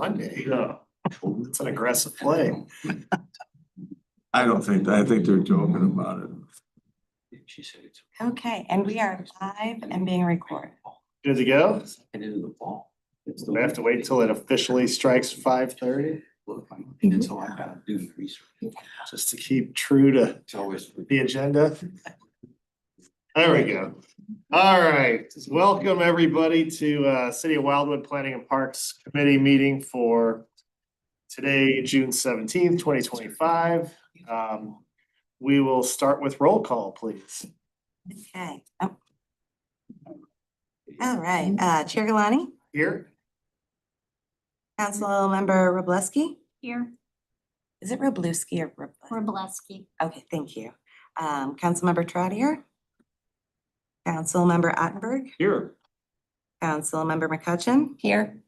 Monday. Yeah. It's an aggressive play. I think they're joking about it. Okay, and we are live and being recorded. Good to go? We have to wait till it officially strikes 5:30. Just to keep true to the agenda. There we go. All right, welcome everybody to City of Wildwood Planning and Parks Committee meeting for today, June 17th, 2025. We will start with roll call, please. Okay. Oh. All right, Chair Galani, Here, Councilmember Robleski. Here. Is it Robluski or Robleski? Robleski. Okay, thank you. Councilmember Trottier. Councilmember Ottenberg. Here. Councilmember McCutcheon. Here.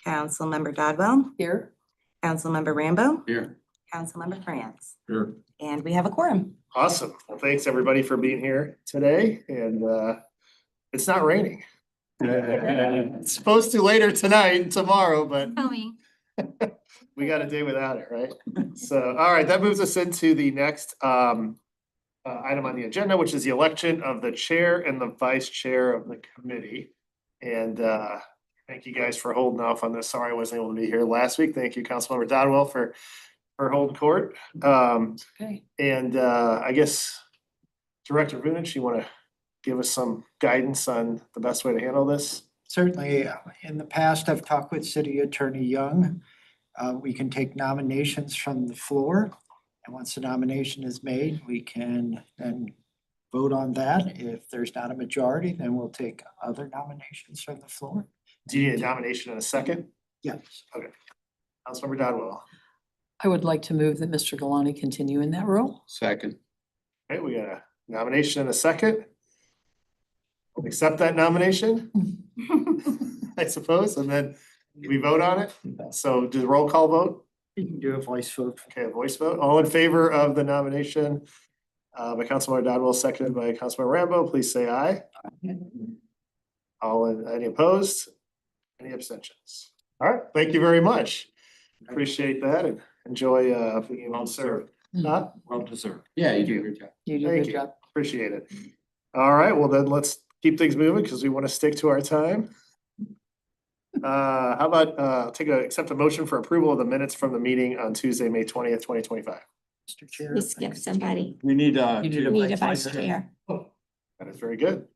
Councilmember Dodwell. Here. Councilmember Rambo. Here. Councilmember France. Here. And we have a quorum. awesome. Well, thanks everybody for being here today, and it's not raining. It's supposed to later tonight and tomorrow, but Coming. we got a day without it, right? So, all right, that moves us into the next item on the agenda, which is the election of the chair and the vice chair of the committee. And thank you guys for holding off on this. Sorry I wasn't able to be here last week. Thank you, Councilmember Dodwell, for holding court. Okay. And I guess Director Vunich, you want to give us some guidance on the best way to handle this? Certainly, in the past, I've talked with City Attorney Young. We can take nominations from the floor. And once the nomination is made, we can then vote on that. If there's not a majority, then we'll take other nominations from the floor. Do you need a nomination in a second? Yes. Councilmember Dodwell. I would like to move that Mr. Galani continue in that role. Second. Okay, we got a nomination in a second. We'll accept that nomination, I suppose, and then we vote on it. So just roll call vote. You can do a voice vote. Okay, a voice vote. All in favor of the nomination by Councilmember Dodwell, seconded by Councilmember Rambo, please say aye. Any opposed? Any abstentions? All right, thank you very much. Appreciate that and enjoy being well served. Huh? Well deserved. Yeah, you do a great job. You do a Thank good you. job. Appreciate it. All right, well then let's keep things moving because we want to stick to our time. How about accept a motion for approval of the minutes from the meeting on Tuesday, May 20th, 2025. Mr. Chair. We skipped somebody. We need You need We need a vice chair. That is very good.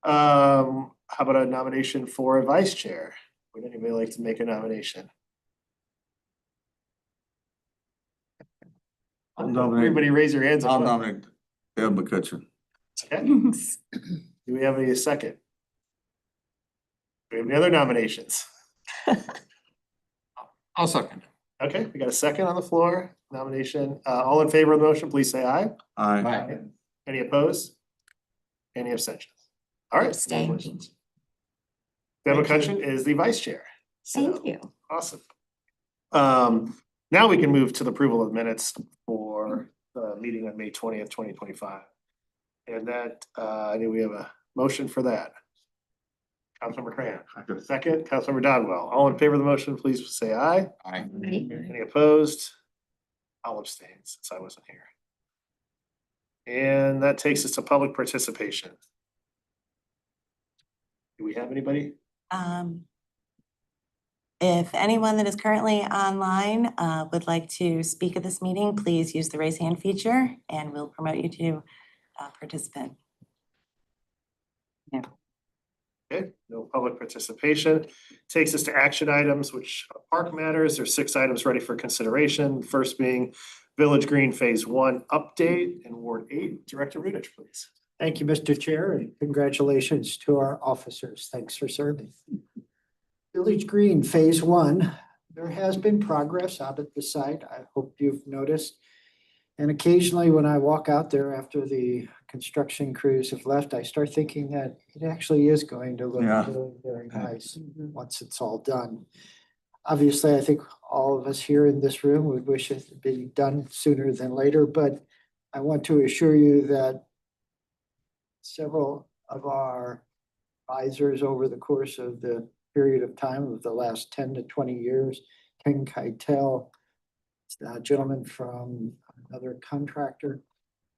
How about a nomination for a vice chair? Would anybody like to make a nomination? I'll nominate. Everybody raise your hands. I'll nominate Dale McCutcheon. Okay. Do we have any second? Do we have any other nominations? I'll second. Okay, we got a second on the floor, nomination. All in favor of the motion, please say aye. Aye. Any opposed? Any abstentions? All right. Abstain. Deb McCutcheon is the vice chair. Thank So, you. awesome. Now we can move to the approval of minutes for the meeting on May 20th, 2025. And that, I think we have a motion for that. Councilmember Cran, second, Councilmember Dodwell. All in favor of the motion, please say aye. Aye. Any opposed? I'll abstain since I wasn't here. And that takes us to public participation. Do we have anybody? If anyone that is currently online would like to speak at this meeting, please use the raise hand feature and we'll promote you to participant. Okay, no public participation. Takes us to action items, which are park matters. There's 6 items ready for consideration. First being Village Green Phase 1 update in Ward 8. Director Rudich, please. Thank you, Mr. Chair, and congratulations to our officers. Thanks for serving. Village Green Phase 1, there has been progress out at the site. I hope you've noticed. And occasionally when I walk out there after the construction crews have left, I start thinking that it actually is going to look Yeah. very, very nice once it's all done. Obviously, I think all of us here in this room would wish it had been done sooner than later, but I want to assure you that several of our advisors over the course of the period of time of the last 10 to 20 years Ken Keitel, a gentleman from another contractor,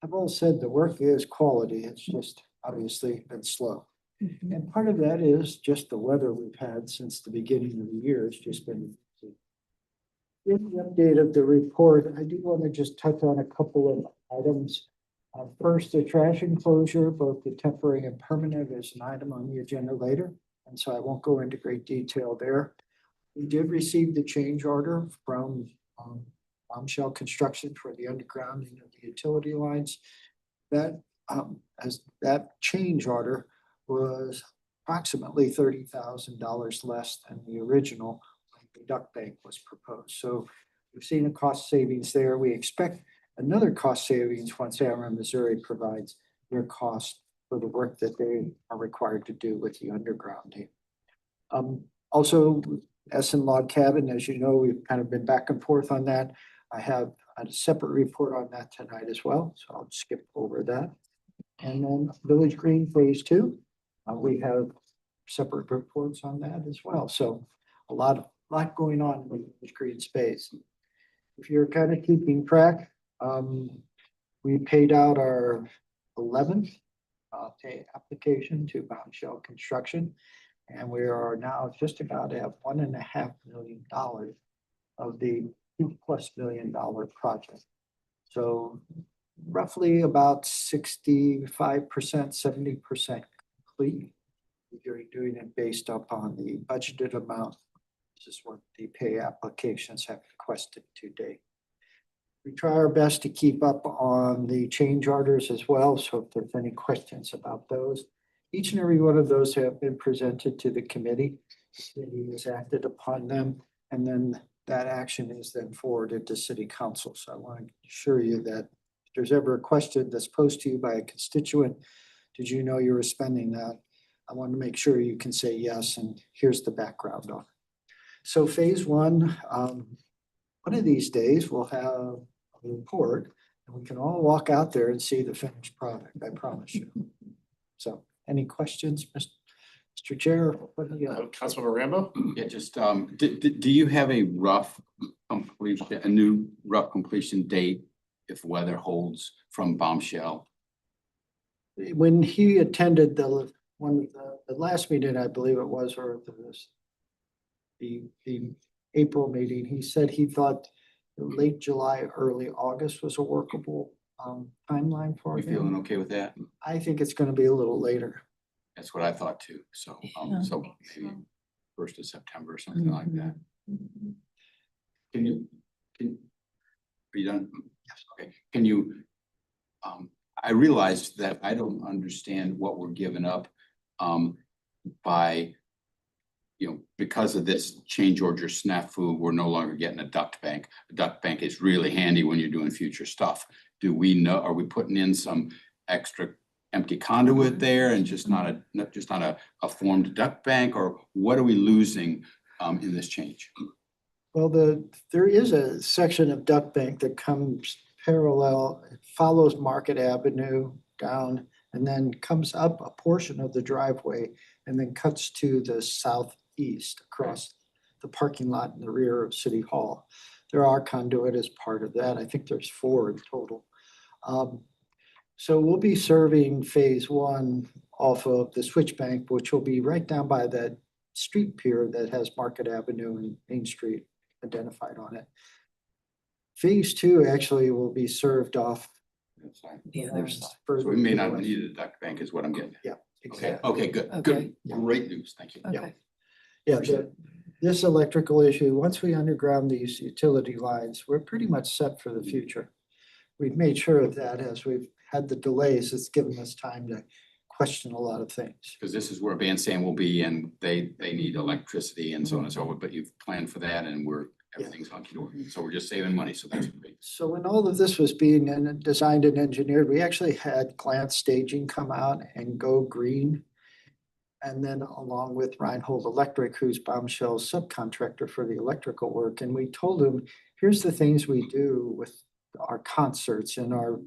have all said the work is quality. It's just obviously been slow. And part of that is just the weather we've had since the beginning of the year. It's just been. With the update of the report, I do want to just touch on a couple of items. First, the trash enclosure, both the temporary and permanent, is an item on the agenda later, and so I won't go into great detail there. We did receive the change order from Bombshell Construction for the undergrounding of the utility lines. That as that change order was approximately $30,000 less than the original when the duct bank was proposed. So we've seen a cost savings there. We expect another cost savings once Ameren Missouri provides their cost for the work that they are required to do with the undergrounding. Also, Essen Log Cabin, as you know, we've kind of been back and forth on that. I have a separate report on that tonight as well, so I'll skip over that. And then Village Green Phase 2, we have separate reports on that as well. So a lot going on in the Village Green space. If you're kind of keeping track, we paid out our 11th pay application to Bombshell Construction, and we are now just about at $1.5 million of the $2+ million project. So roughly about 65%, 70% complete. You're doing it based upon the budgeted amount. This is what the pay applications have requested to date. We try our best to keep up on the change orders as well. So if there's any questions about those, each and every one of those have been presented to the committee. The committee has acted upon them, and then that action is then forwarded to city council. So I want to assure you that if there's ever a question that's posed to you by a constituent, did you know you were spending that? I want to make sure you can say yes, and here's the background on it. So phase 1, one of these days we'll have a report and we can all walk out there and see the finished product, I promise you. So any questions, Mr. Chair? Councilmember Rambo? Yeah, just, do you have a rough completion, a new rough completion date if weather holds from Bombshell? When he attended the last meeting, I believe it was, or the April meeting, he said he thought late July, early August was a workable timeline for You feeling him. okay with that? I think it's going to be a little later. That's what I thought too. So, Yeah. so maybe 1st of September or something like that. Can you, are you done? Yes. Okay. Can you, I realized that I don't understand what we're giving up by, because of this change order snafu, we're no longer getting a duct bank. A duct bank is really handy when you're doing future stuff. Do we know, are we putting in some extra empty conduit there and just not a formed duct bank, or what are we losing in this change? Well, there is a section of duct bank that comes parallel, it follows Market Avenue down, and then comes up a portion of the driveway and then cuts to the southeast across the parking lot in the rear of City Hall. There are conduit as part of that. I think there's 4 in total. So we'll be serving phase 1 off of the switch bank, which will be right down by that street pier that has Market Avenue and Main Street identified on it. Phase 2 actually will be served off. The other side. So we may not need a duct bank is what I'm getting at. Yeah, Okay, exactly. okay, good, Okay. good. Great news. Thank you. Okay. Yeah, this electrical issue, once we underground these utility lines, we're pretty much set for the future. We've made sure of that as we've had the delays. It's given us time to question a lot of things. Because this is where Bandstand will be and they need electricity and so on and so forth, but you've planned for that and everything's hunky dory. So we're just saving money. So that's great. So when all of this was being designed and engineered, we actually had Glance Staging come out and go green. And then along with Reinhold Electric, who's Bombshell's subcontractor for the electrical work. And we told him, here's the things we do with our concerts and our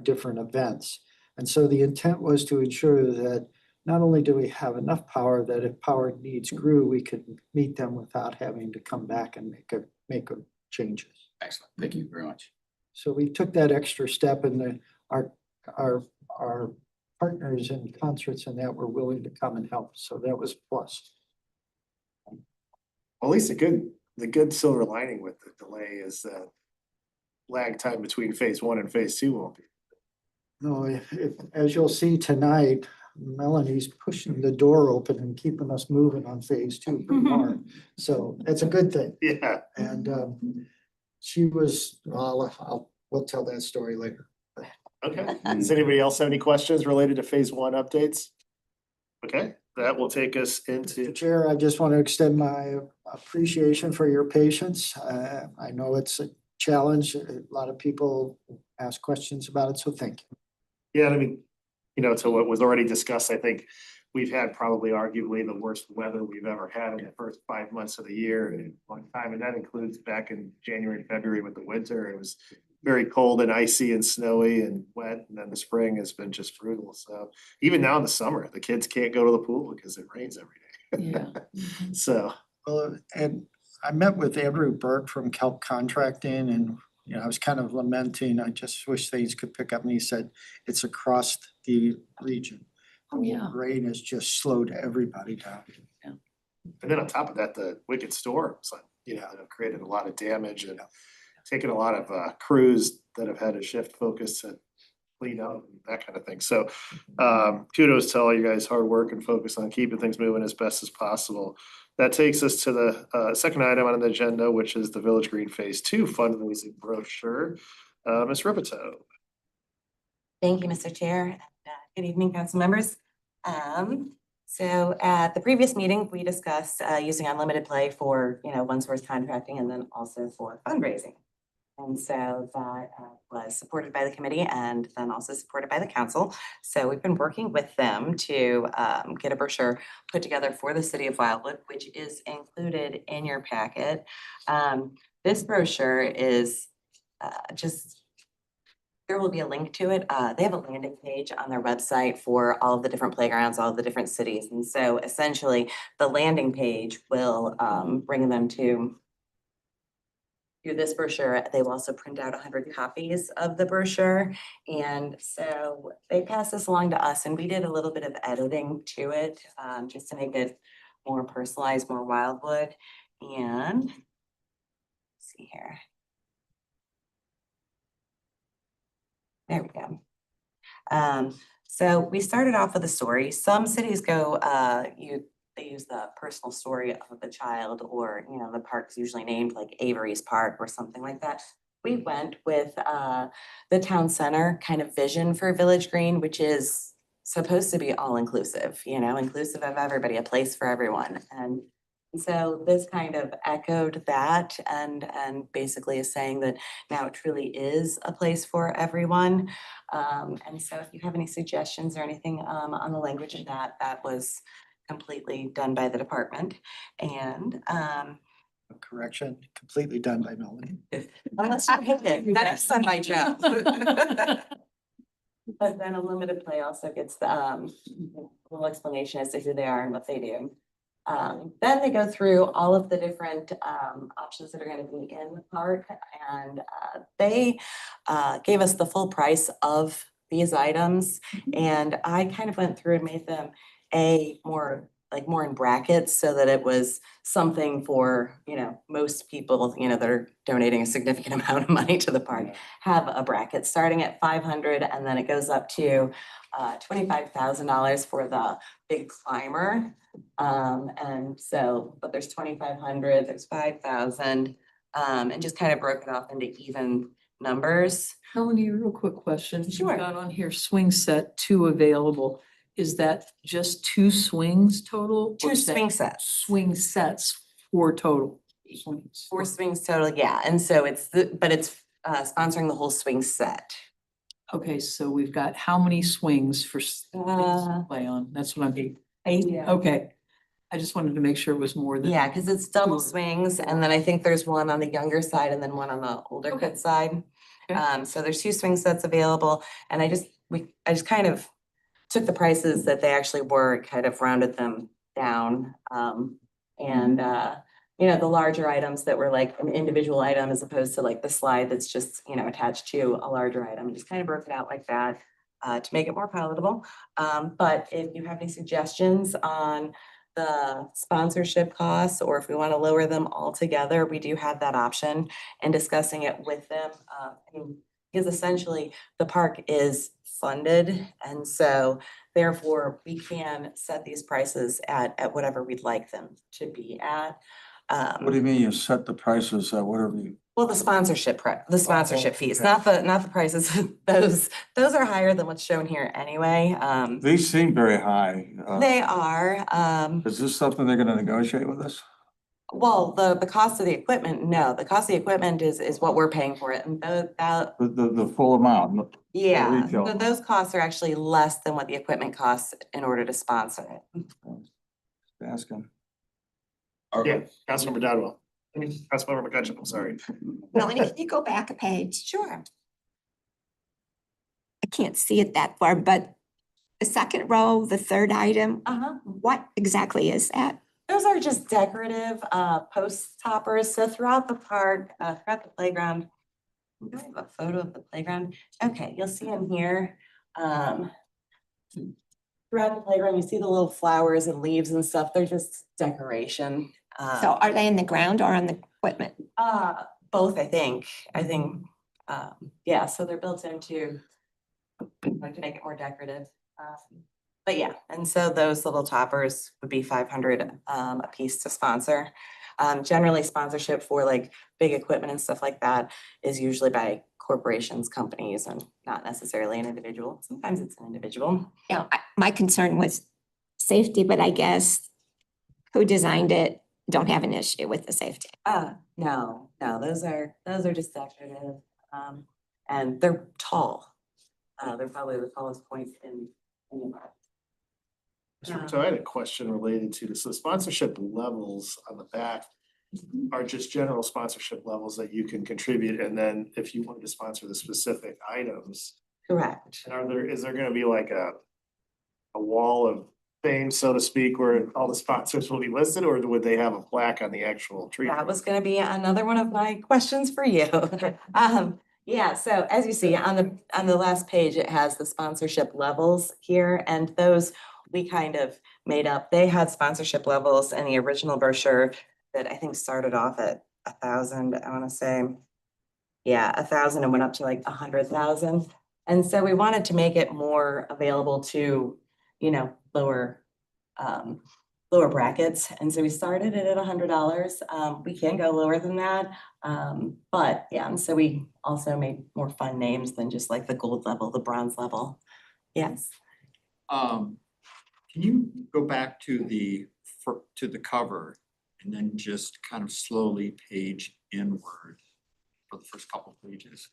different events. And so the intent was to ensure that not only do we have enough power that if power needs grew, we could meet them without having to come back and make a changes. Excellent. Thank you very much. So we took that extra step and our partners and concerts and that were willing to come and help. So that was a plus. At least the good silver lining with the delay is that lag time between phase one and phase two won't be. No, as you'll see tonight, Melanie's pushing the door open and keeping us moving on phase two pretty hard. So that's a good thing. Yeah, And she was, we'll tell that story later. okay. Does anybody else have any questions related to phase one updates? Okay, that will take us into, Mr. Chair, I just want to extend my appreciation for your patience. I know it's a challenge. A lot of people ask questions about it, so thank you. yeah, I mean, you know, to what was already discussed, I think we've had probably arguably the worst weather we've ever had in the first 5 months of the year in a long time. And that includes back in January and February with the winter. It was very cold and icy and snowy and wet. And then the spring has been just brutal. So even now in the summer, the kids can't go to the pool because it rains every day. Yeah. So, Well, and I met with Andrew Burke from Kelp Contracting and, you know, I was kind of lamenting, I just wish things could pick up and he said, it's across the region. Oh, yeah. Rain has just slowed everybody down. and then on top of that, the wicked storms, you know, have created a lot of damage and taken a lot of crews that have had to shift focus to clean up and that kind of thing. So kudos to all you guys' hard work and focus on keeping things moving as best as possible. That takes us to the second item on the agenda, which is the Village Green Phase 2 fundraising brochure. Ms. Ripito. Thank you, Mr. Chair. And, good evening, council members. So at the previous meeting, we discussed using unlimited play for, you know, one source contracting and then also for fundraising. And so that was supported by the committee and then also supported by the council. So we've been working with them to get a brochure put together for the city of Wildwood, which is included in your packet. This brochure is just, there will be a link to it. They have a landing page on their website for all of the different playgrounds, all of the different cities. And so essentially the landing page will bring them to this brochure. They will also print out 100 copies of the brochure. And so they passed this along to us and we did a little bit of editing to it just to make it more personalized, more Wildwood. And let's see here. There we go. So we started off with a story. Some cities go, they use the personal story of the child or, you know, the park's usually named like Avery's Park or something like that. We went with the town center kind of vision for Village Green, which is supposed to be all inclusive, you know, inclusive of everybody, a place for everyone. And so this kind of echoed that and basically is saying that now it truly is a place for everyone. And so if you have any suggestions or anything on the language of that, that was completely done by the department. And Correction, completely done by Melanie. unless you hit it, that is on my job. But then Unlimited Play also gets the little explanation as to who they are and what they do. Then they go through all of the different options that are going to be in the park, and they gave us the full price of these items. And I kind of went through and made them more in brackets so that it was something for, most people, that are donating a significant amount of money to the park, have a bracket starting at 500 and then it goes up to $25,000 for the big climber. And so, but there's 2,500, there's 5,000, and just kind of broke it off into even numbers. Melanie, real quick question. Sure. You've got on here swing set 2 available. Is that just 2 swings total? or Two is that swing sets. Swing sets 4 total swings. 4 swings total, yeah. And so it's sponsoring the whole swing set. Okay, so we've got how many swings for Uh, play on? That's what I'm, 8. okay. I just wanted to make sure it was more than. Yeah, because it's double Sure. swings, and then I think there's one on the younger side and then one on the older Okay. kid side. Okay. So there's 2 swing sets available, and I just kind of took the prices that they actually were, kind of rounded them down. And the larger items that were like an individual item as opposed to like the slide that's just, attached to a larger item, just kind of broke it out like that to make it more palatable. But if you have any suggestions on the sponsorship costs, or if we want to lower them altogether, we do have that option, and discussing it with them. Because essentially the park is funded, and so therefore we can set these prices at whatever we'd like them to be at. What do you mean you set the prices at whatever you? Well, the sponsorship fees, okay. not the prices. Those are higher than what's shown here anyway. These seem very high. They are, Is this something they're gonna negotiate with us? well, the cost of the equipment, no, the cost of the equipment is what we're paying for it, and that, The full amount? yeah, retail. so those costs are actually less than what the equipment costs in order to sponsor it. Ask them. Yeah, Councilmember Dodwell. Councilmember McCutcheon, I'm sorry. Melanie, can you go back a page? Sure. I can't see it that far, but the second row, the third item, what exactly is that? Those are just decorative post toppers. So throughout the park, throughout the playground. Do I have a photo of the playground? Okay, you'll see them here. Throughout the playground, you see the little flowers and leaves and stuff. They're just decoration. So are they in the ground or on the equipment? Both, I think. Yeah, so they're built into like to make it more decorative. But yeah, and so those little toppers would be 500 a piece to sponsor. Generally sponsorship for like big equipment and stuff like that is usually by corporations, companies, and not necessarily an individual. Sometimes it's an individual. My concern was safety, but I guess who designed it don't have an issue with the safety. No, those are just decorative. And they're tall. They're probably the tallest point in the park. So I had a question related to this. The sponsorship levels on the back are just general sponsorship levels that you can contribute, and then if you wanted to sponsor the specific items, Correct. and is there gonna be like a wall of fame, so to speak, where all the sponsors will be listed, or would they have a plaque on the actual tree? That was gonna be another one of my questions for you. Yeah, so as you see on the last page, it has the sponsorship levels here, and those we kind of made up. They had sponsorship levels in the original brochure that I think started off at 1,000, I wanna say. Yeah, 1,000 and went up to like 100,000. And so we wanted to make it more available to, lower brackets. And so we started it at $100. We can go lower than that. But yeah, and so we also made more fun names than just like the gold level, the bronze level. Yes. Can you go back to the cover and then just kind of slowly page inward for the first couple of pages?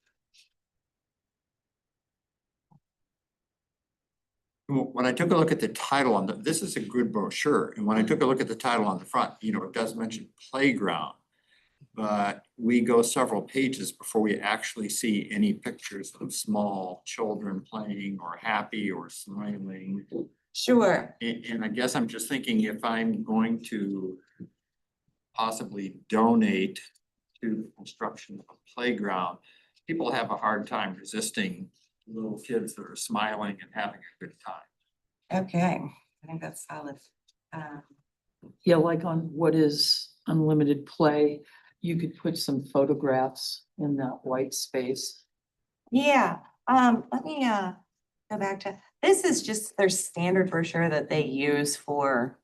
When I took a look at the title this is a good brochure, and when I took a look at the title on the front, it does mention playground. But we go several pages before we actually see any pictures of small children playing or happy or smiling. Sure. And I guess I'm just thinking if I'm going to possibly donate to the construction of a playground, people have a hard time resisting little kids that are smiling and having a good time. Okay, I think that's solid. Yeah, like on what is unlimited play, you could put some photographs in that white space. Yeah, let me go back to, this is just their standard brochure that they use for,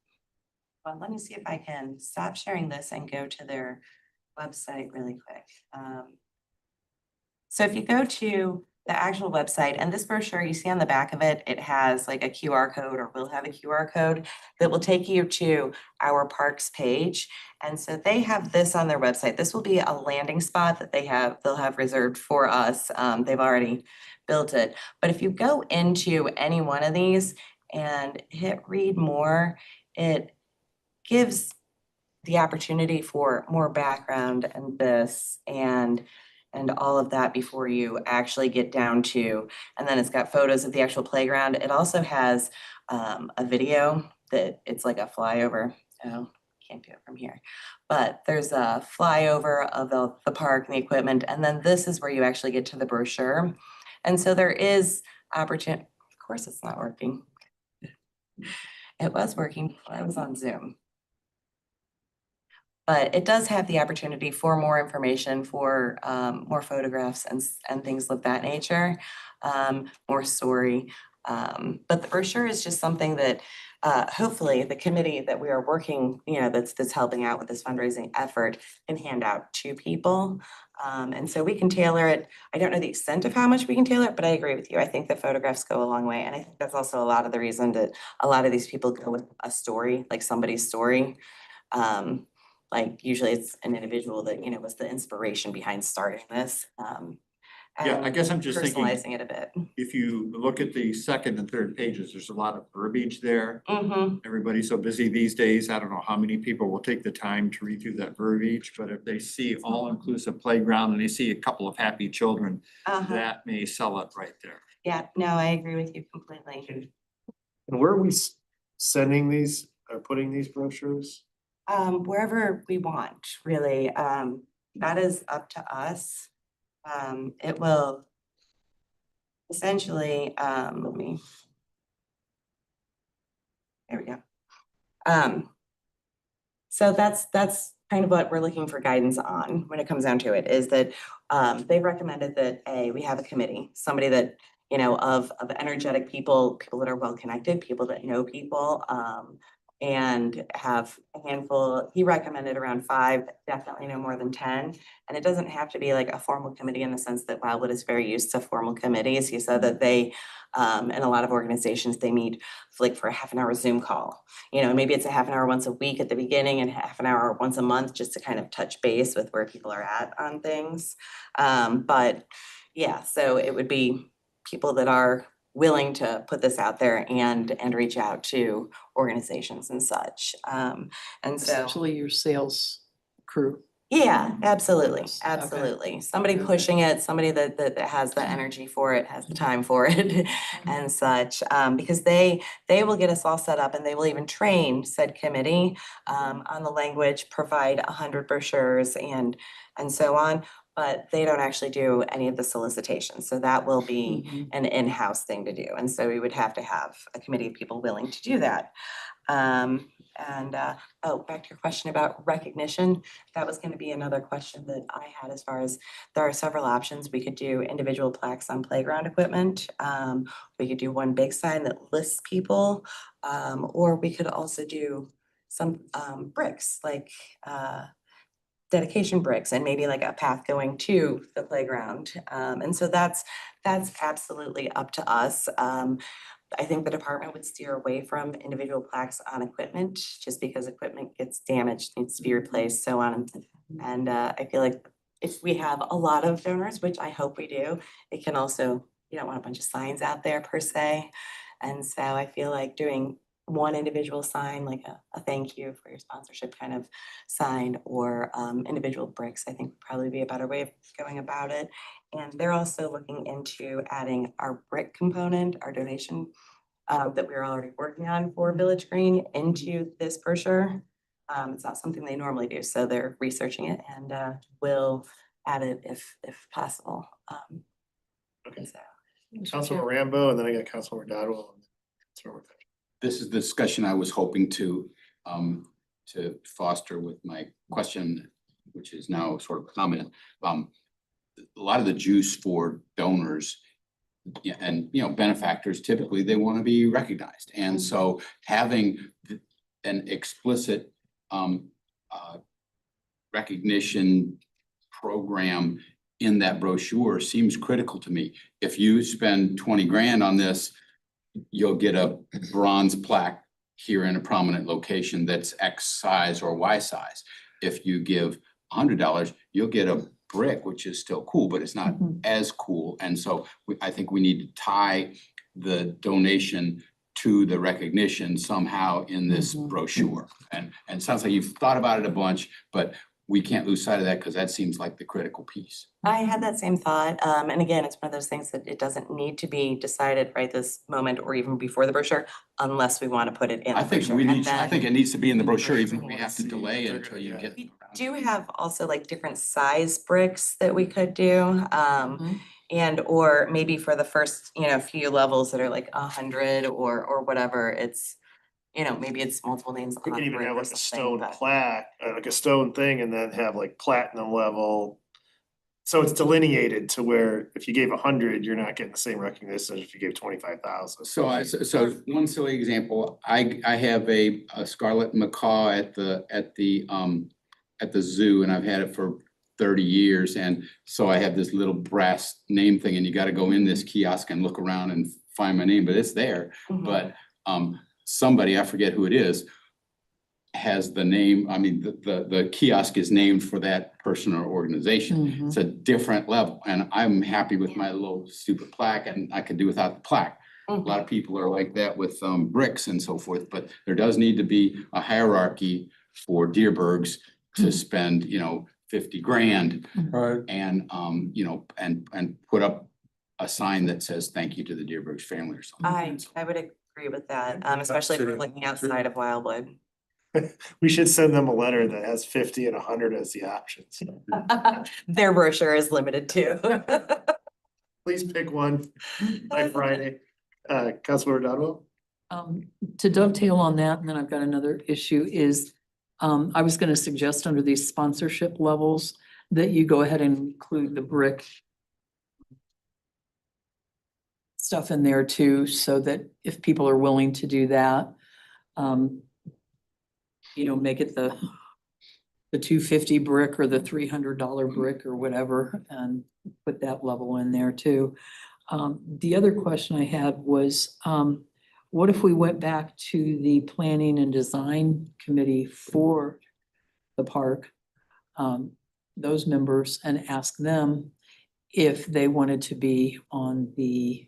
well, let me see if I can stop sharing this and go to their website really quick. So if you go to the actual website, and this brochure, you see on the back of it, it has like a QR code, or will have a QR code that will take you to our parks page. And so they have this on their website. This will be a landing spot that they'll have reserved for us. They've already built it. But if you go into any one of these and hit read more, it gives the opportunity for more background and this, and and all of that before you actually get down to, and then it's got photos of the actual playground. It also has a video that it's like a flyover. Oh, can't do it from here. But there's a flyover of the park and the equipment, and then this is where you actually get to the brochure. And so there is opportunity, of course it's not working. It was working before I was on Zoom. But it does have the opportunity for more information, for more photographs and things of that nature, more story. But the brochure is just something that hopefully the committee that we are working, that's helping out with this fundraising effort can hand out to people. And so we can tailor it. I don't know the extent of how much we can tailor it, but I agree with you. I think the photographs go a long way. And I think that's also a lot of the reason that a lot of these people go with a story, like somebody's story. Like usually it's an individual that, was the inspiration behind starting this. Yeah, I and guess I'm just thinking, personalizing it a bit. if you look at the second and third pages, there's a lot of verbiage there. Mm-hmm. Everybody's so busy these days. I don't know how many people will take the time to read through that verbiage, but if they see all-inclusive playground and they see a couple of happy children, that may sell it right there. Yeah, no, I agree with you completely. And where are we sending these or putting these brochures? Wherever we want, really, that is up to us. It will essentially, there we go. So that's kind of what we're looking for guidance on when it comes down to it, is that they recommended that we have a committee, somebody that, of energetic people that are well connected, people that know people, and have a handful. He recommended around 5, definitely no more than 10. And it doesn't have to be like a formal committee in the sense that Wildwood is very used to formal committees. He said that they, in a lot of organizations, they meet like for a half an hour Zoom call. Maybe it's a half an hour once a week at the beginning and half an hour once a month, just to kind of touch base with where people are at on things. But yeah, so it would be people that are willing to put this out there and reach out to organizations and such. And so, Essentially your sales crew. yeah, absolutely, Okay. absolutely. Somebody pushing it, somebody that has the energy for it, has the time for it and such. Because they will get us all set up, and they will even train said committee on the language, provide 100 brochures and so on. But they don't actually do any of the solicitation. So that will be an in-house thing to do. And so we would have to have a committee of people willing to do that. Back to your question about recognition, that was going to be another question that I had, as far as there are several options. We could do individual plaques on playground equipment. We could do one big sign that lists people, or we could also do some bricks, like dedication bricks, and maybe like a path going to the playground. And so that's absolutely up to us. I think the department would steer away from individual plaques on equipment, just because equipment gets damaged, needs to be replaced, so on. And I feel like if we have a lot of donors, which I hope we do, it can also, you don't want a bunch of signs out there per se. And so I feel like doing one individual sign, like a thank you for your sponsorship kind of sign, or individual bricks, I think would probably be a better way of going about it. And they're also looking into adding our brick component, our donation that we're already working on for Village Green, into this brochure. It's not something they normally do, so they're researching it, and will add it if possible. Okay. So. Councilor Rambo, and then I got Councilor Dodwell. This is the discussion I was hoping to foster with my question, which is now sort of comment. A lot of the juice for donors and benefactors, typically they want to be recognized, and so having an explicit recognition program in that brochure seems critical to me. If you spend 20 grand on this, you'll get a bronze plaque here in a prominent location that's X size or Y size. If you give $100, you'll get a brick, which is still cool, but it's not as cool. And so I think we need to tie the donation to the recognition somehow in this brochure. And it sounds like you've thought about it a bunch, but we can't lose sight of that because that seems like the critical piece. I had that same thought, and again, it's one of those things that it doesn't need to be decided right this moment or even before the brochure, unless we want to put it in I the think brochure. we And need, I then think it needs to be in the brochure, even if we Let's have to see delay if it they're until gonna you get- get. We around do to it. have also like different size bricks that we could do, Mhm. and or maybe for the first, few levels that are like 100 or whatever, it's, maybe it's multiple names We on can a even brick have or like a something, stone but. plaque, like a stone thing, and then have like platinum level. So it's delineated to where if you gave 100, you're not getting the same recognition as if you gave 25,000. So one silly example, I have a scarlet macaw at the zoo, and I've had it for 30 years, and so I have this little brass name thing, and you gotta go in this kiosk and look around and find my name, but it's there. Mhm. But somebody, I forget who it is, has the name, I mean, the kiosk is named for that person or organization. Mhm. It's a different level, and I'm happy with my little stupid plaque, and I could do without the plaque. A Mhm. lot of people are like that with bricks and so forth, but there does need to be a hierarchy for Deerbergs to spend, 50 grand Right. and, and put up a sign that says, thank you to the Deerbergs family or something. I would agree with that, especially if we're looking outside of Wildwood. We should send them a letter that has 50 and 100 as the options. Their brochure is limited too. Please pick one by Friday. Councilmember Dodwell? To dovetail on that, and then I've got another issue is, I was gonna suggest under these sponsorship levels that you go ahead and include the brick stuff in there too, so that if people are willing to do that, make it the 250 brick or the $300 brick or whatever, and put that level in there too. The other question I had was, what if we went back to the planning and design committee for the park? Those members, and ask them if they wanted to be on the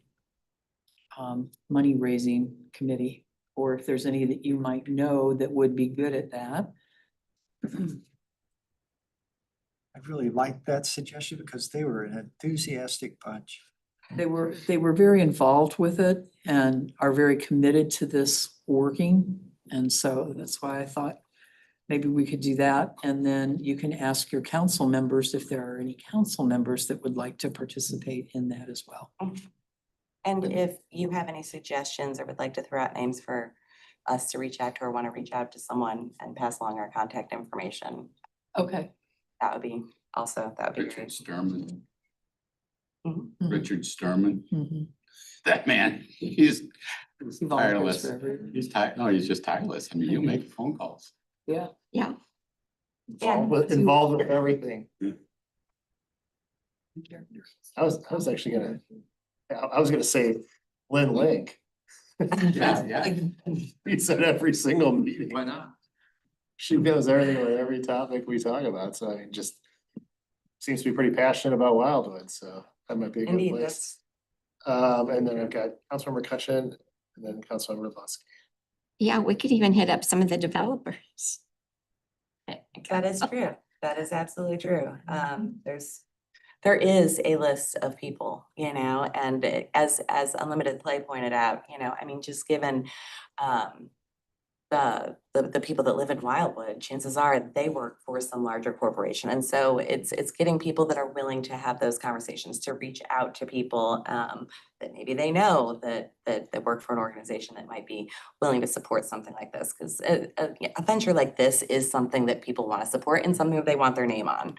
money raising committee, or if there's any that you might know that would be good at that. I really liked that suggestion because they were an enthusiastic bunch. They were very involved with it and are very committed to this working. And so that's why I thought maybe we could do that. And then you can ask your council members if there are any council members that would like to participate in that as well. And if you have any suggestions or would like to throw out names for us to reach out to or want to reach out to someone and pass along our contact information, Okay. that would be Richard great. Sturman. Mhm. Richard Sturman, Mhm. that man, he's He volunteers tireless. for every- He's no, he's just tireless. I mean, he'll make phone calls. Yeah. Yeah. Involved with everything. Yeah. I was actually I was gonna say Lynn Link. Yeah. He's at every single meeting. Why not? She knows everything about every topic we talk about, so I mean, just seems to be pretty passionate about Wildwood, so that might be a good Indeed, place. And then I've got Councilmember Cutchin and then Councilmember Lepusky. Yeah, we could even hit up some of the developers. that is true. That is absolutely true. There is a list of people, and as Unlimited Play pointed out, I mean, just given the people that live in Wildwood, chances are they work for some larger corporation. And so it's getting people that are willing to have those conversations, to reach out to people that maybe they know that work for an organization that might be willing to support something like this. Because a venture like this is something that people want to support and something that they want their name on,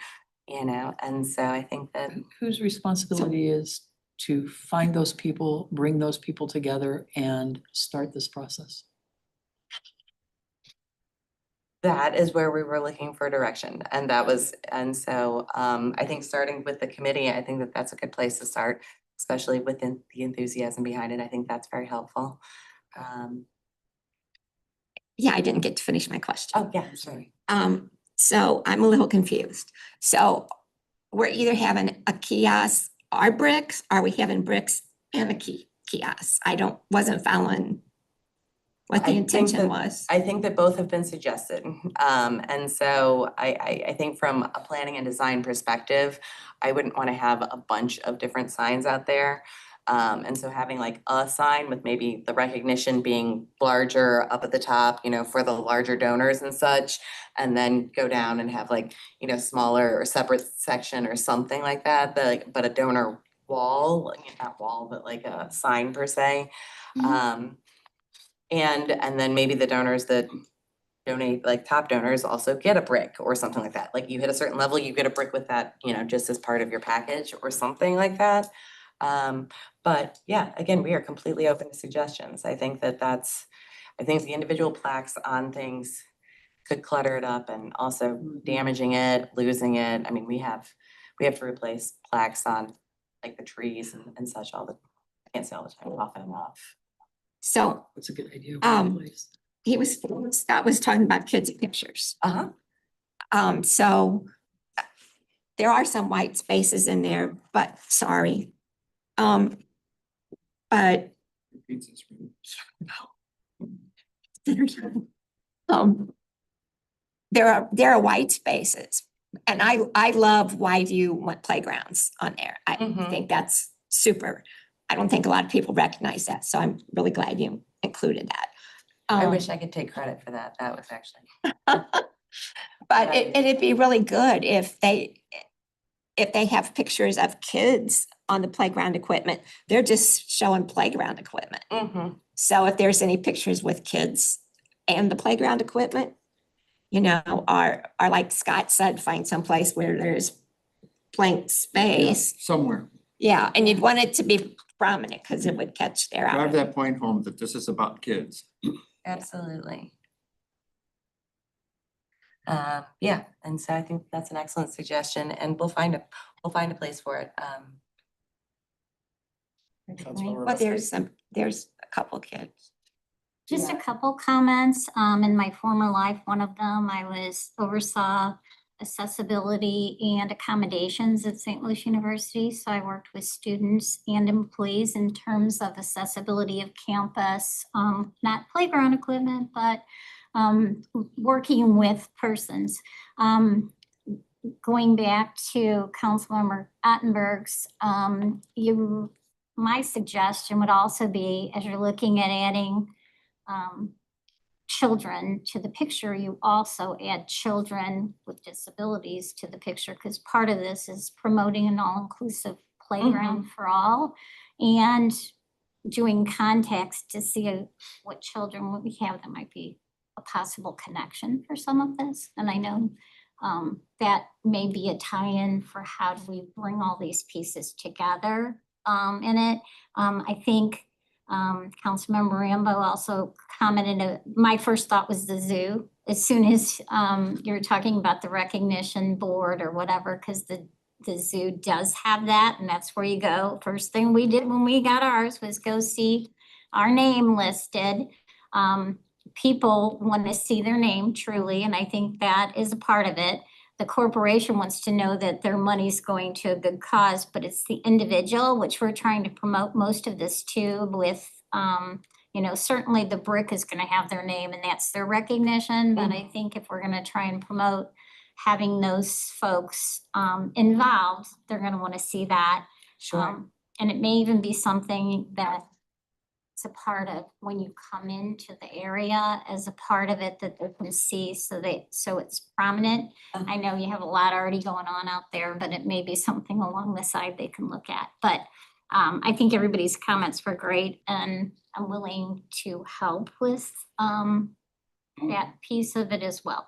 and so I think that Whose responsibility is to find those people, bring those people together and start this process? that is where we were looking for direction. And so I think starting with the committee, I think that that's a good place to start, especially within the enthusiasm behind it. I think that's very helpful. Yeah, I didn't get to finish my question. Oh, yeah, sorry. So I'm a little confused. So we're either having a kiosk or bricks, or are we having bricks and a kiosk? Wasn't following. what I the think intention that- was. I think that both have been suggested. And so I think from a planning and design perspective, I wouldn't want to have a bunch of different signs out there. And so having like a sign with maybe the recognition being larger up at the top, you know, for the larger donors and such. And then go down and have like, you know, smaller or separate section or something like that, but a donor wall, not wall, but like a sign per se. And then maybe the donors that donate, like top donors, also get a brick or something like that. Like you hit a certain level, you get a brick with that, you know, just as part of your package or something like that. But yeah, again, we are completely open to suggestions. I think I think the individual plaques on things could clutter it up and also damaging it, losing it. I mean, we have to replace plaques on like the trees and such all the, I can't say all the time, off and off. So That's a good idea. Please. Scott was talking about kids' pictures. Uh-huh. So there are some white spaces in there, but sorry. But there are white spaces. And I love YView playgrounds on there. I Mhm. think that's super. I don't think a lot of people recognize that, so I'm really glad you included that. I wish I could take credit for that. That was actually. But it'd be really good if they have pictures of kids on the playground equipment. They're just showing playground equipment. Mhm. So if there's any pictures with kids and the playground equipment, you know, or like Scott said, find someplace where there's blank space. Somewhere. Yeah, and you'd want it to be prominent because it would catch their eye. Drive that point home that this is about kids. Absolutely. Yeah, and so I think that's an excellent suggestion and we'll find a place for it. Councilmember But Russell. there's a couple kids. Just a couple comments. In my former life, one of them, I oversaw accessibility and accommodations at St. Louis University. So I worked with students and employees in terms of accessibility of campus, not playground equipment, but working with persons. Going back to Councilmember Ottenberg's, my suggestion would also be, as you're looking at adding children to the picture, you also add children with disabilities to the picture, because part of this is promoting an all-inclusive playground for all and doing context to see what children would we have that might be a possible connection for some of this. And I know that may be a tie-in for how do we bring all these pieces together in it. I think Councilmember Rambo also commented, my first thought was the zoo. As soon as you're talking about the recognition board or whatever, because the zoo does have that, and that's where you go. First thing we did when we got ours was go see our name listed. People want to see their name truly, and I think that is a part of it. The corporation wants to know that their money's going to a good cause, but it's the individual, which we're trying to promote most of this too with, you know, certainly the brick is going to have their name and that's their recognition. But I think if we're going to try and promote having those folks involved, they're going to want to see that. Sure. And it may even be something that it's a part of when you come into the area as a part of it that they can see, so it's prominent. I know you have a lot already going on out there, but it may be something along the side they can look at. But I think everybody's comments were great, and I'm willing to help with that piece of it as well.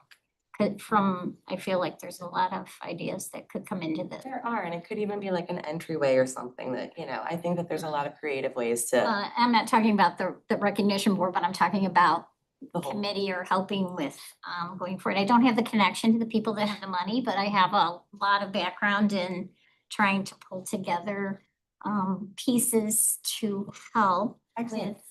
I feel like there's a lot of ideas that could come into this. There are, and it could even be like an entryway or something that, you know, I think that there's a lot of creative ways to. I'm not talking about the recognition board, but I'm talking about The whole- committee or helping with going for it. I don't have the connection to the people that have the money, but I have a lot of background in trying to pull together pieces to help Excellent. with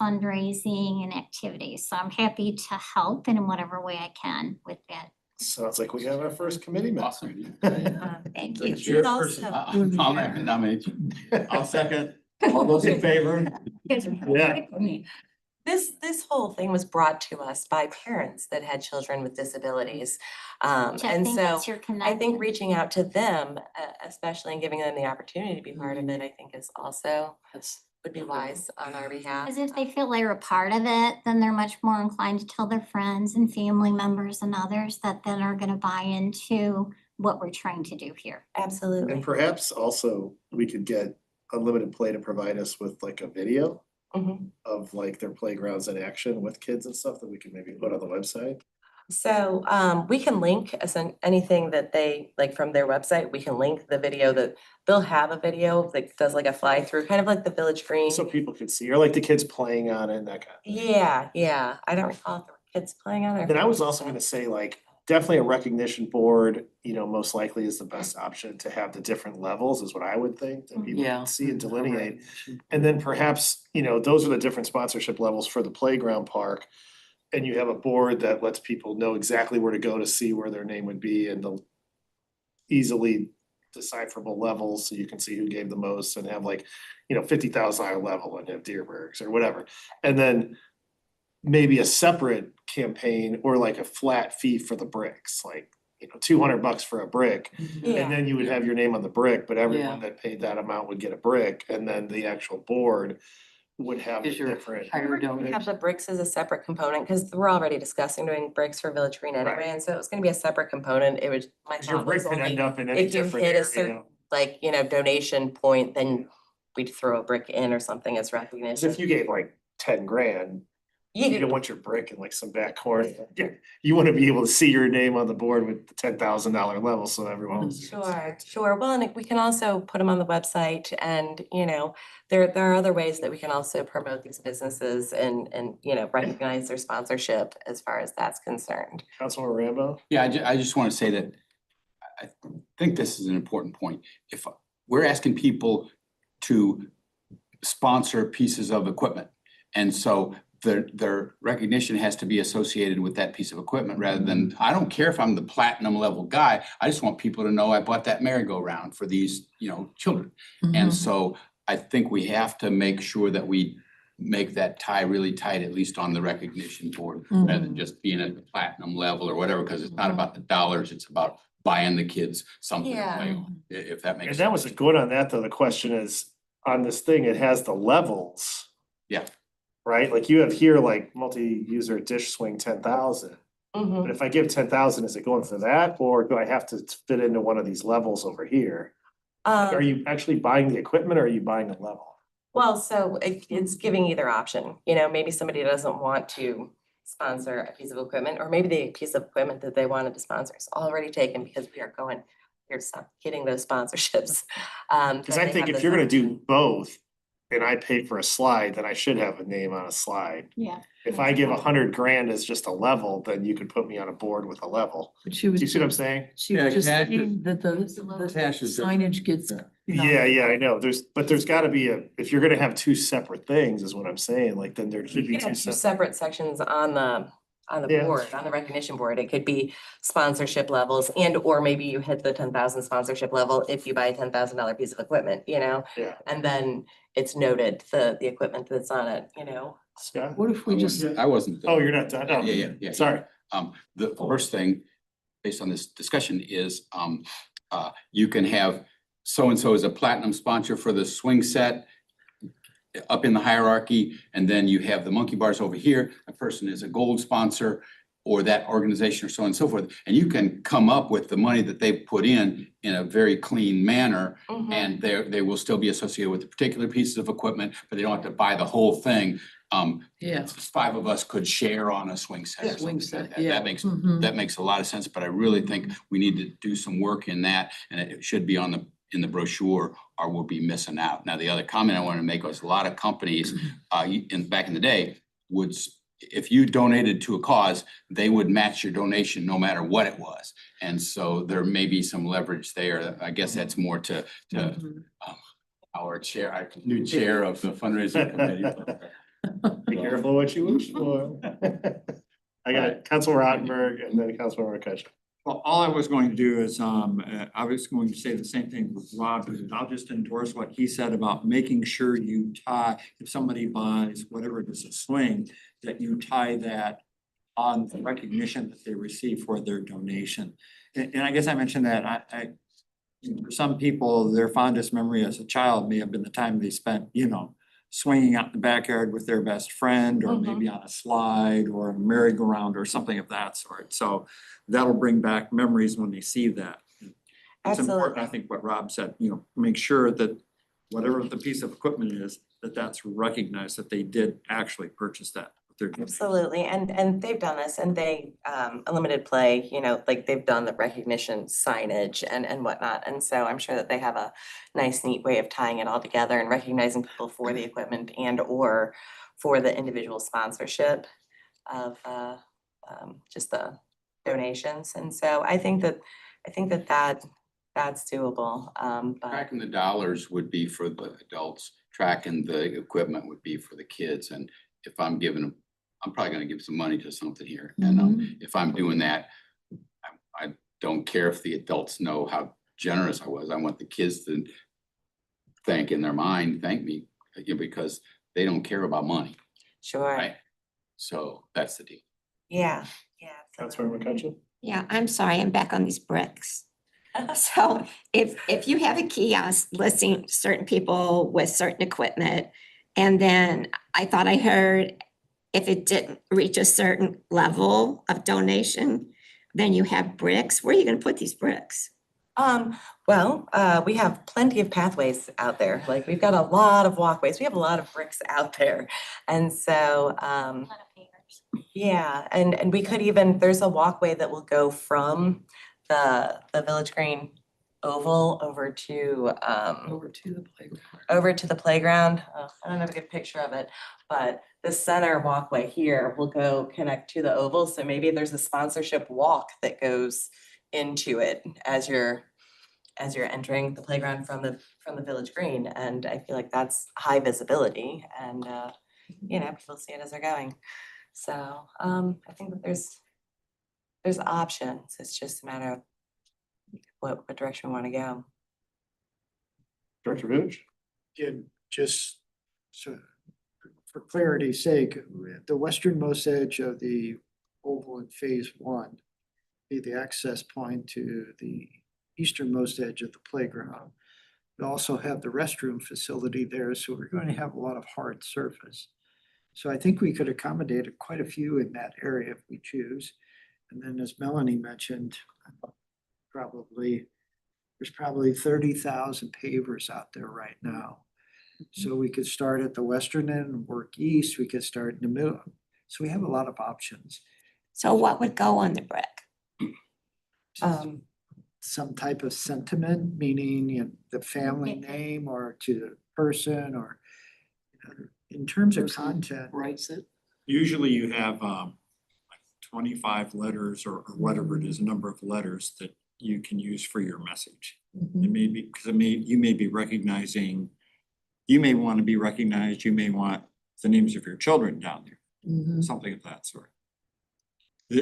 fundraising and activities. So I'm happy to help in whatever way I can with that. Sounds like we have our first committee member. Awesome. Thank The you. chairperson. I'll nominate you. I'll second. All those in favor? Yeah. This whole thing was brought to us by parents that had children with disabilities. Which I And think so that's your I think connection. reaching out to them, especially and giving them the opportunity to be part of it, I think is also That's, would be wise on our behalf. Because if they feel they're a part of it, then they're much more inclined to tell their friends and family members and others that then are gonna buy into what we're trying to do here. Absolutely. And perhaps also we could get Unlimited Play to provide us with like a video Mhm. of like their playgrounds in action with kids and stuff that we could maybe put on the website. So we can link anything that they, like from their website, we can link the video that they'll have a video that does like a fly through, kind of like the Village Green. So people could see, or like the kids playing on it and that kind of thing. Yeah, I don't recall if there were kids playing on it. And I was also gonna say like, definitely a recognition board, you know, most likely is the best option to have the different levels is what I would think, that people yeah. can see and delineate. And then perhaps, you know, those are the different sponsorship levels for the playground park. And you have a board that lets people know exactly where to go to see where their name would be and the easily decipherable levels, so you can see who gave the most and have like, you know, $50,000 level and have Deerbergs or whatever. And then maybe a separate campaign or like a flat fee for the bricks, like, you know, $200 for a brick. Yeah. And then you would have your name on the brick, but everyone that paid that amount would get a brick, and then the actual board would have Is your different. higher Have donors. the bricks as a separate component, because we're already discussing doing bricks for Village Green anyway, Right. and so it was gonna be a separate component, it was, my Cause your thought brick was could only, end up in any if you different hit a area. certain, like, you know, donation point, then we'd throw a brick in or something as 'Cause recognition. if you gave like 10 grand, you You don't want your brick in like some back corner. You wanna be able to see your name on the board with the $10,000 level, so everyone. will see it. Sure, well, and we can also put them on the website and, you know, there are other ways that we can also promote these businesses and, you know, recognize their sponsorship as far as that's concerned. Councilor Rambo? Yeah, I just want to say that I think this is an important point. If we're asking people to sponsor pieces of equipment, and so their recognition has to be associated with that piece of equipment rather than, I don't care if I'm the platinum level guy, I just want people to know I bought that merry-go-round for these, you know, children. And so I think we have to make sure that we make that tie really tight, at least on the recognition board, rather than just being at the platinum level or whatever, because it's not about the dollars, it's about buying the kids something to Yeah. play on, if that makes And sense. that was a good on that, though. The question is, on this thing, it has the levels. Yeah. Right? Like you have here like multi-user dish swing 10,000. Mhm. But if I give 10,000, is it going for that? Or do I have to fit into one of these levels over here? Are you actually buying the equipment or are you buying a level? Well, so it's giving either option, you know, maybe somebody doesn't want to sponsor a piece of equipment, or maybe the piece of equipment that they wanted to sponsor is already taken because we are going, here's getting those sponsorships. Cause I think if you're gonna do both and I pay for a slide, then I should have a name on a slide. Yeah. If I give 100 grand as just a level, then you could put me on a board with a level. But she Do was, you see what I'm saying? she Yeah, was just cash is- saying that the Cash is signage gets. Yeah, I know. There's gotta be if you're gonna have two separate things, is what I'm saying, like then there should be You could two have two separate. separate sections on the Yeah. board, on the recognition board. It could be sponsorship levels and or maybe you hit the 10,000 sponsorship level if you buy a $10,000 piece of equipment, you know? Yeah. And then it's noted, the equipment that's on it, you know? Scott? What if we just, I wasn't. Oh, you're not done? Oh, Yeah. Sorry. The first thing, based on this discussion, is you can have so-and-so as a platinum sponsor for the swing set up in the hierarchy, and then you have the monkey bars over here, a person is a gold sponsor, or that organization or so on and so forth. And you can come up with the money that they put in a very clean manner, and they will still be associated with the particular pieces of equipment, but they don't have to buy the whole thing. yeah. 5 of us could share on a swing set. or Swing something like set, that. yeah. That makes a lot of sense, but I really think we need to do some work in that, and it should be in the brochure, or we'll be missing out. Now, the other comment I wanted to make was a lot of companies, back in the day, if you donated to a cause, they would match your donation no matter what it was. And so there may be some leverage there. I guess that's more to our new chair of the fundraising committee. Be careful what you wish for. I got Councilor Rottenberg and then Councilor McCutcheon. Well, all I was going to do is, I was going to say the same thing with Rob, and I'll just endorse what he said about making sure you tie, if somebody buys whatever it is, a swing, that you tie that on the recognition that they receive for their donation. And I guess I mentioned that for some people, their fondest memory as a child may have been the time they spent, swinging out in the backyard with their best friend, or maybe on a slide or a merry-go-round or something of that sort. So that'll bring back memories when they see that. It's important, I think, what Rob said, make sure that whatever the piece of equipment is, that's recognized that they did actually purchase that with their donation. Absolutely, and they've done this, and they, Unlimited Play, like they've done the recognition signage and whatnot, and so I'm sure that they have a nice, neat way of tying it all together and recognizing people for the equipment and or for the individual sponsorship of just the donations, and so I think that that's doable, but Tracking the dollars would be for the adults, tracking the equipment would be for the kids, and if I'm giving them, I'm probably gonna give some money to something here, and if I'm doing that, I don't care if the adults know how generous I was. I want the kids to thank me, because they don't care about money, sure, right? So that's the deal. yeah. Councilmember McCutcheon? Yeah, I'm sorry, I'm back on these bricks. So if you have a kiosk listing certain people with certain equipment, and then I thought I heard if it didn't reach a certain level of donation, then you have bricks. Where are you gonna put these bricks? Well, we have plenty of pathways out there. Like, we've got a lot of walkways. We have a lot of bricks out there. And so, A lot of pavers. yeah, and we could even, there's a walkway that will go from the Village Green Oval over to the playground. over to the playground. I don't have a good picture of it, but the center walkway here will go connect to the oval. So maybe there's a sponsorship walk that goes into it as you're entering the playground from the Village Green. And I feel like that's high visibility and, people see it as they're going. So, I think that there's options. It's just a matter of what direction we want to go. Director Village? Again, just so for clarity's sake, the westernmost edge of the oval in phase one be the access point to the easternmost edge of the playground. We also have the restroom facility there, so we're going to have a lot of hard surface. So I think we could accommodate quite a few in that area if we choose. And then as Melanie mentioned, there's probably 30,000 pavers out there right now. So we could start at the western end, work east, we could start in the middle. So we have a lot of options. So what would go on the brick? Some type of sentiment, meaning the family name or to the person or in terms of content. Writes it. Usually you have like 25 letters or whatever it is, a number of letters that you can use for your message. It may be, because you may be recognizing, you may want to be recognized, you may want the names of your children down there, something of that sort.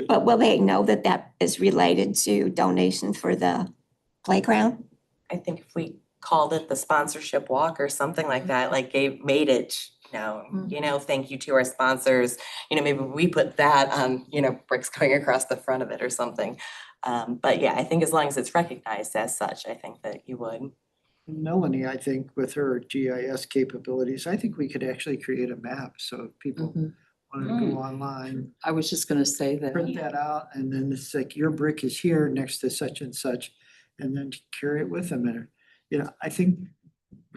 But will they know that that is related to donations for the playground? I think if we called it the sponsorship walk or something like that, like made it known, thank you to our sponsors, maybe we put that on, bricks going across the front of it or something. But yeah, I think as long as it's recognized as such, I think that you would. Melanie, I think with her GIS capabilities, I think we could actually create a map. So if people want to go online, I was just gonna say print that. that out, and then it's like your brick is here next to such and such, and then carry it with them. And, I think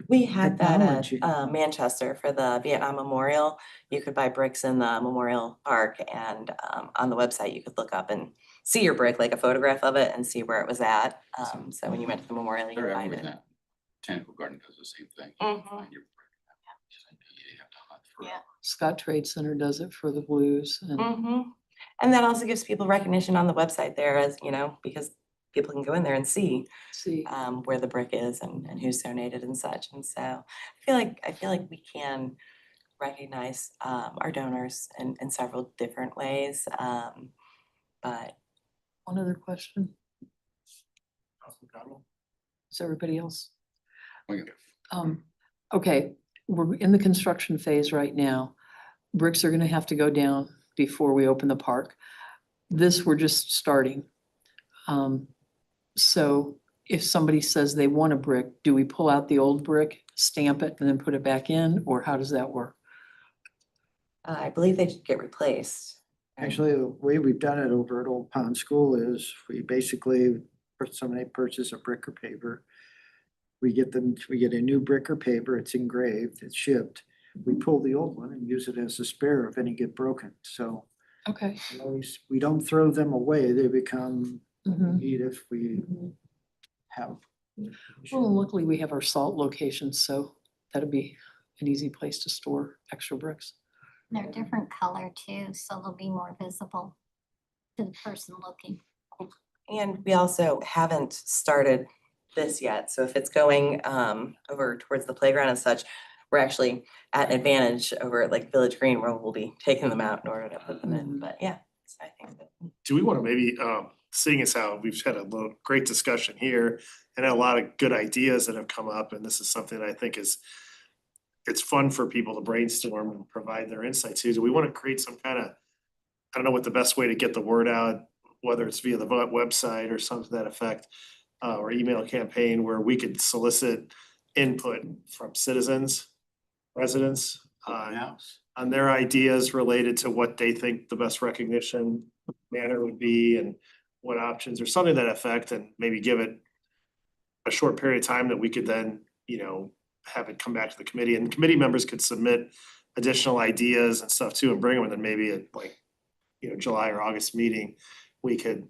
We had that at technology. Manchester for the Vietnam Memorial. You could buy bricks in the Memorial Park and on the website, you could look up and see your brick, like a photograph of it and see where it was at. So when you went to the memorial, you could They're find everywhere it. now. Botanical Garden does the same thing. Mhm. Find your brick. You have to hunt for it. Yeah. Scott Trade Center does it for the Blues and And that also gives people recognition on the website there as, because people can go in there and see see. where the brick is and who's donated and such. And so I feel like we can recognize our donors in several different ways. But One other question. Is everybody else? Okay. Okay, we're in the construction phase right now. Bricks are gonna have to go down before we open the park. This, we're just starting. So if somebody says they want a brick, do we pull out the old brick, stamp it, and then put it back in, or how does that work? I believe they get replaced. Actually, the way we've done it over at Old Pond School is we basically, somebody purchase a brick or paver. We get a new brick or paver, it's engraved, it's shipped. We pull the old one and use it as a spare if any get broken. So Okay. we don't throw them away. They become Mhm. neat if we have. Well, luckily we have our salt locations, so that'd be an easy place to store extra bricks. They're different color too, so they'll be more visible to the person looking. And we also haven't started this yet, so if it's going over towards the playground and such, we're actually at an advantage over at like Village Green where we'll be taking them out in order to put them in, but yeah. So I think that. Do we want to maybe, seeing as how we've had a great discussion here and a lot of good ideas that have come up, and this is something that I think it's fun for people to brainstorm and provide their insights to. Do we want to create some kind of, I don't know what the best way to get the word out, whether it's via the website or something to that effect, or email campaign where we could solicit input from citizens, residents, on their ideas related to what they think the best recognition manner would be and what options or something to that effect, and maybe give it a short period of time that we could then, have it come back to the committee, and committee members could submit additional ideas and stuff too and bring them, and then maybe at like, July or August meeting, we could,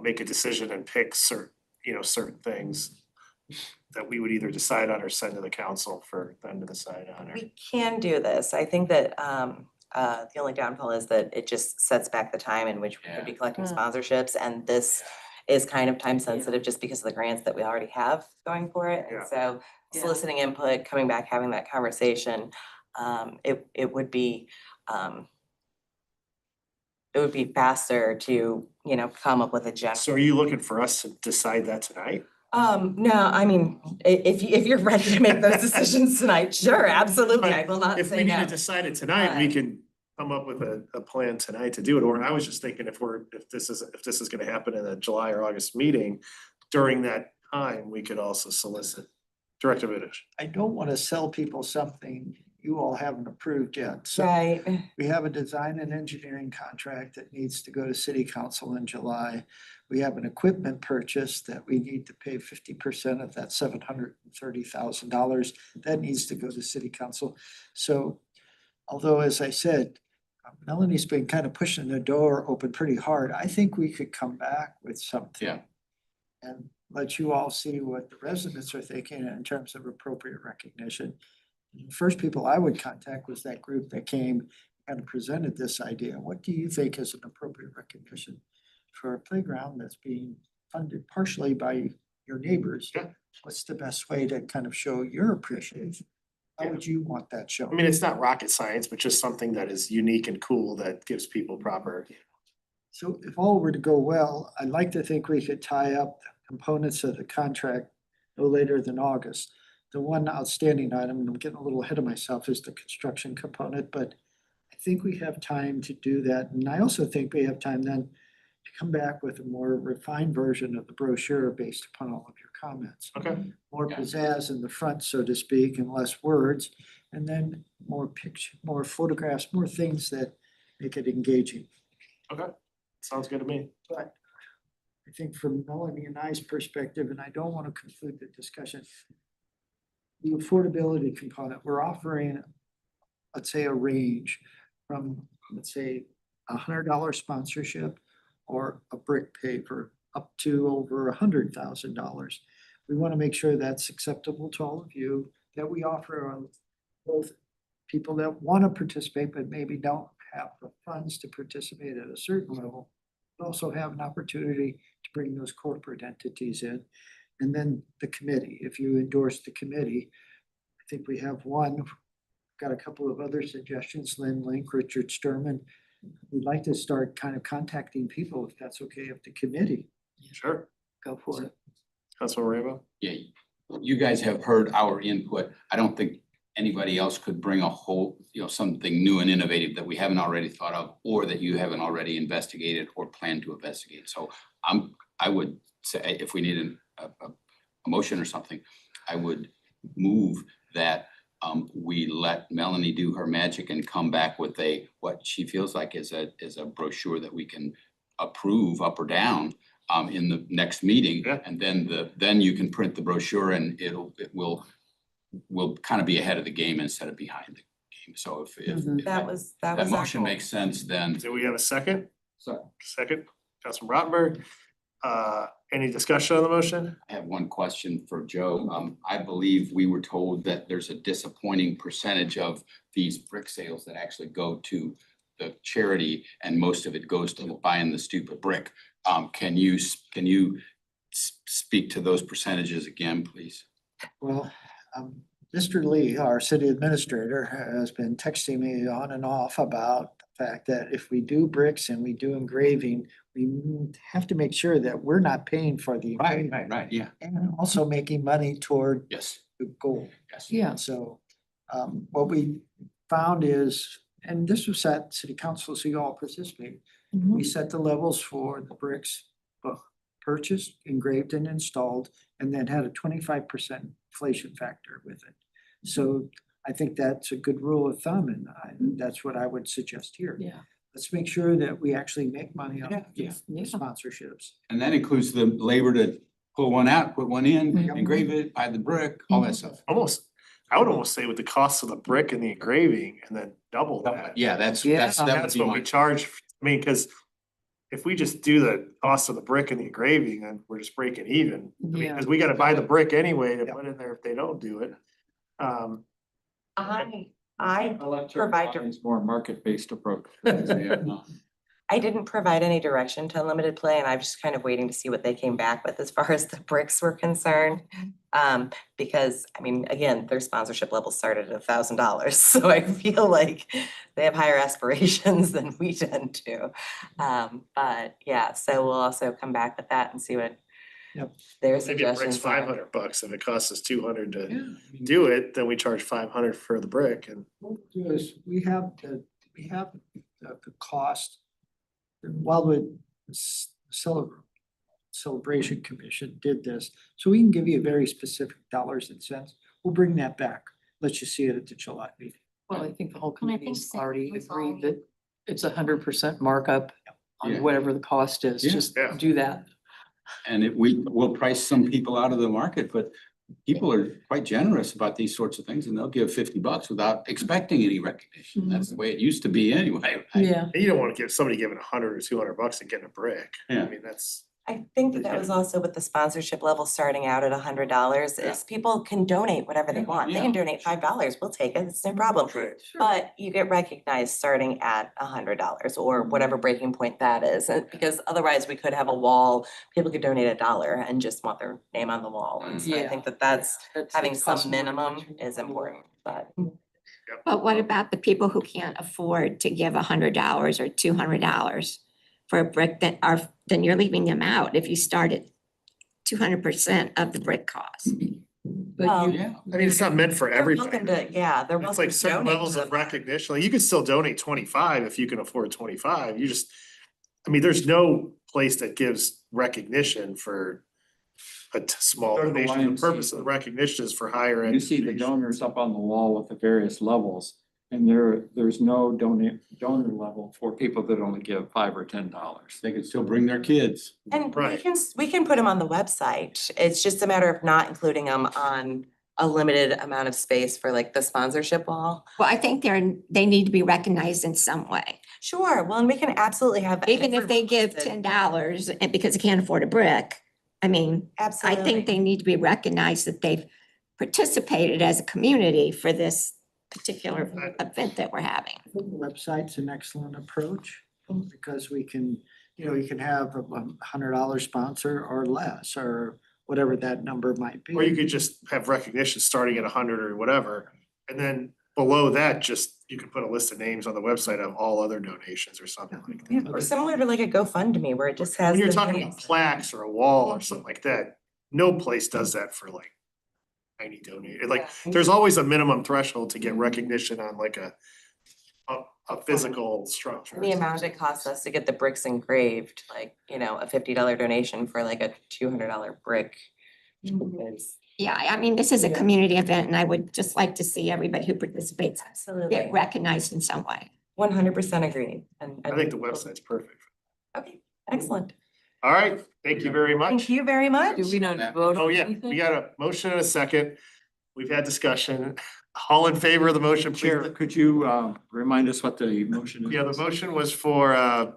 make a decision and pick certain things that we would either decide on or send to the council for them to decide on. We can do this. I think that the only downfall is that it just sets back the time in which we could be collecting sponsorships, and this is kind of time sensitive just because of the grants that we already have going for it. And Yeah. so soliciting input, coming back, having that conversation, it would be faster to, come up with a general. So are you looking for us to decide that tonight? No, I mean, if you're ready to make those decisions tonight, sure, absolutely. I will not If we say need to no. decide it tonight, we can come up with a plan tonight to do it, or I was just thinking if this is gonna happen in a July or August meeting, during that time, we could also solicit. Director Vidish. I don't want to sell people something you all haven't approved yet. So Right. we have a design and engineering contract that needs to go to city council in July. We have an equipment purchase that we need to pay 50% of that $730,000. That needs to go to city council. So although, as I said, Melanie's been kind of pushing the door open pretty hard, I think we could come back with something. Yeah. And let you all see what the residents are thinking in terms of appropriate recognition. The first people I would contact was that group that came and presented this idea. What do you think is an appropriate recognition for a playground that's being funded partially by your neighbors? Yeah. What's the best way to kind of show your appreciation? How Yeah. would you want that shown? I mean, it's not rocket science, but just something that is unique and cool that gives people proper. So if all were to go well, I'd like to think we could tie up the components of the contract no later than August. The one outstanding item, and I'm getting a little ahead of myself, is the construction component, but I think we have time to do that. And I also think we have time then to come back with a more refined version of the brochure based upon all of your comments. Okay. More Yeah. pizzazz in the front, so to speak, and less words, and then more picture, more photographs, more things that make it engaging. Okay, sounds good to me. But I think from Melanie and I's perspective, and I don't want to conclude the discussion, the affordability component, we're offering, let's say, a range from, let's say, $100 sponsorship or a brick paper up to over $100,000. We want to make sure that's acceptable to all of you, that we offer on both people that want to participate, but maybe don't have the funds to participate at a certain level, but also have an opportunity to bring those corporate entities in. And then the committee, if you endorse the committee, I think we have one, got a couple of other suggestions, Lynn Link, Richard Sturman, we'd like to start kind of contacting people, if that's okay, of the committee. Sure. Go for it. Councilman Rainbow? Yeah, you guys have heard our input. I don't think anybody else could bring a whole, something new and innovative that we haven't already thought of, or that you haven't already investigated or plan to investigate. So I would say, if we need a motion or something, I would move that we let Melanie do her magic and come back with what she feels like is a brochure that we can approve up or down in the next meeting. Yeah. And then you can print the brochure and we'll kind of be ahead of the game instead of behind the game. So if That was that our motion goal. makes sense, then Do we have a second? So, Second, Councilman Rottenberg. Any discussion on the motion? I have one question for Joe. I believe we were told that there's a disappointing percentage of these brick sales that actually go to the charity and most of it goes to buying the stupid brick. Can you speak to those percentages again, please? Well, Mr. Lee, our city administrator, has been texting me on and off about the fact that if we do bricks and we do engraving, we have to make sure that we're not paying for the engraving Right, yeah, and also making money toward yes, the goal. yes. Yeah. So what we found is, and this was at city council, so you all participate, we set the levels for the bricks, purchased, engraved and installed, and then had a 25% inflation factor with it. So I think that's a good rule of thumb, and that's what I would suggest here. Yeah. Let's make sure that we actually make money on Yeah, these sponsorships. And that includes the labor to pull one out, put one in, Mhm. engrave it, buy the brick, all that stuff. I would almost say with the cost of the brick and the engraving and then double that. Yeah, that That's would be what we my, charge. I mean, because if we just do the cost of the brick and the engraving, then we're just breaking even. Yeah. Because we gotta buy the brick anyway to Yep. put in there if they don't do it. I provide more market-based approach. I didn't provide any direction to Unlimited Play and I'm just kind of waiting to see what they came back with as far as the bricks were concerned. Because I mean, again, their sponsorship level started at $1,000, so I feel like they have higher aspirations than we tend to. But yeah, so we'll also come back with that and see what Yep. their Maybe a brick's suggestions are. $500. If it costs us 200 to Yeah. do it, then we charge 500 for the brick and. Because we have the cost. The Wildwood Celebration Commission did this, so we can give you very specific dollars and cents. We'll bring that back, let you see it at the July meeting. Well, I think the whole And I think committee's Sam already was agreed all- that it's 100% markup Yeah. on whatever the cost is. Yeah. Just Yeah. do that. and we'll price some people out of the market, but people are quite generous about these sorts of things and they'll give $50 without expecting any recognition. That's the way it used to be anyway. Yeah. You don't wanna give somebody giving 100 or 200 bucks and getting a brick. Yeah. I mean, that's. I think that was also with the sponsorship level starting out at $100 is people can donate whatever they want. They can donate $5, we'll take it, it's no problem. Right. But you get recognized starting at $100 or whatever breaking point that is, because otherwise we could have a wall, people could donate $1 and just want their name on the wall. And so I Yeah. think that that's having it costs some more minimum than- is important, but. But what about the people who can't afford to give $100 or $200 for a brick then you're leaving them out if you start at 200% of the brick cost? But Well, you, Yeah. I mean, it's not meant for They're welcome everybody. to, yeah, they're It's welcome like to certain donate levels to of them. recognition. Like you can still donate 25 if you can afford 25. You just, I mean, there's no place that gives recognition for a small Go to the donation. The YMCA. purpose of the recognition is for higher You see the education. donors up on the wall with the various levels, and there's no donor level for people that only give $5 or $10. They can still bring their kids. And Right. we can put them on the website. It's just a matter of not including them on a limited amount of space for like the sponsorship wall. Well, I think they need to be recognized in some way. Sure, well, and we can absolutely have. Even if they everyone give listed. $10 and because they can't afford a brick. I mean, I Absolutely. think they need to be recognized that they've participated as a community for this particular event that we're having. I think the website's an excellent approach because we can, you can have a $100 sponsor or less, or whatever that number might be. Or you could just have recognition starting at 100 or whatever. And then below that, just, you could put a list of names on the website of all other donations or something like Yeah, that. or similar to like a GoFundMe where it just has. When you're the talking names. about plaques or a wall or something like that, no place does that for like tiny donate, like, there's always a minimum threshold to get recognition on like a physical structure. The amount it costs us to get the bricks engraved, like, you know, a $50 donation for like a $200 brick. is- Yeah, I mean, this is a community event and I would just like to see everybody who participates Absolutely. get recognized in some way. 100% agree. And I think the website's perfect. Okay, excellent. All right, thank you very much. Thank you very much. Do we not vote Oh, on yeah, anything? we got a motion and a second. We've had discussion. All in favor of the motion, please? Chair, could you remind us what the motion is? Yeah, the motion was for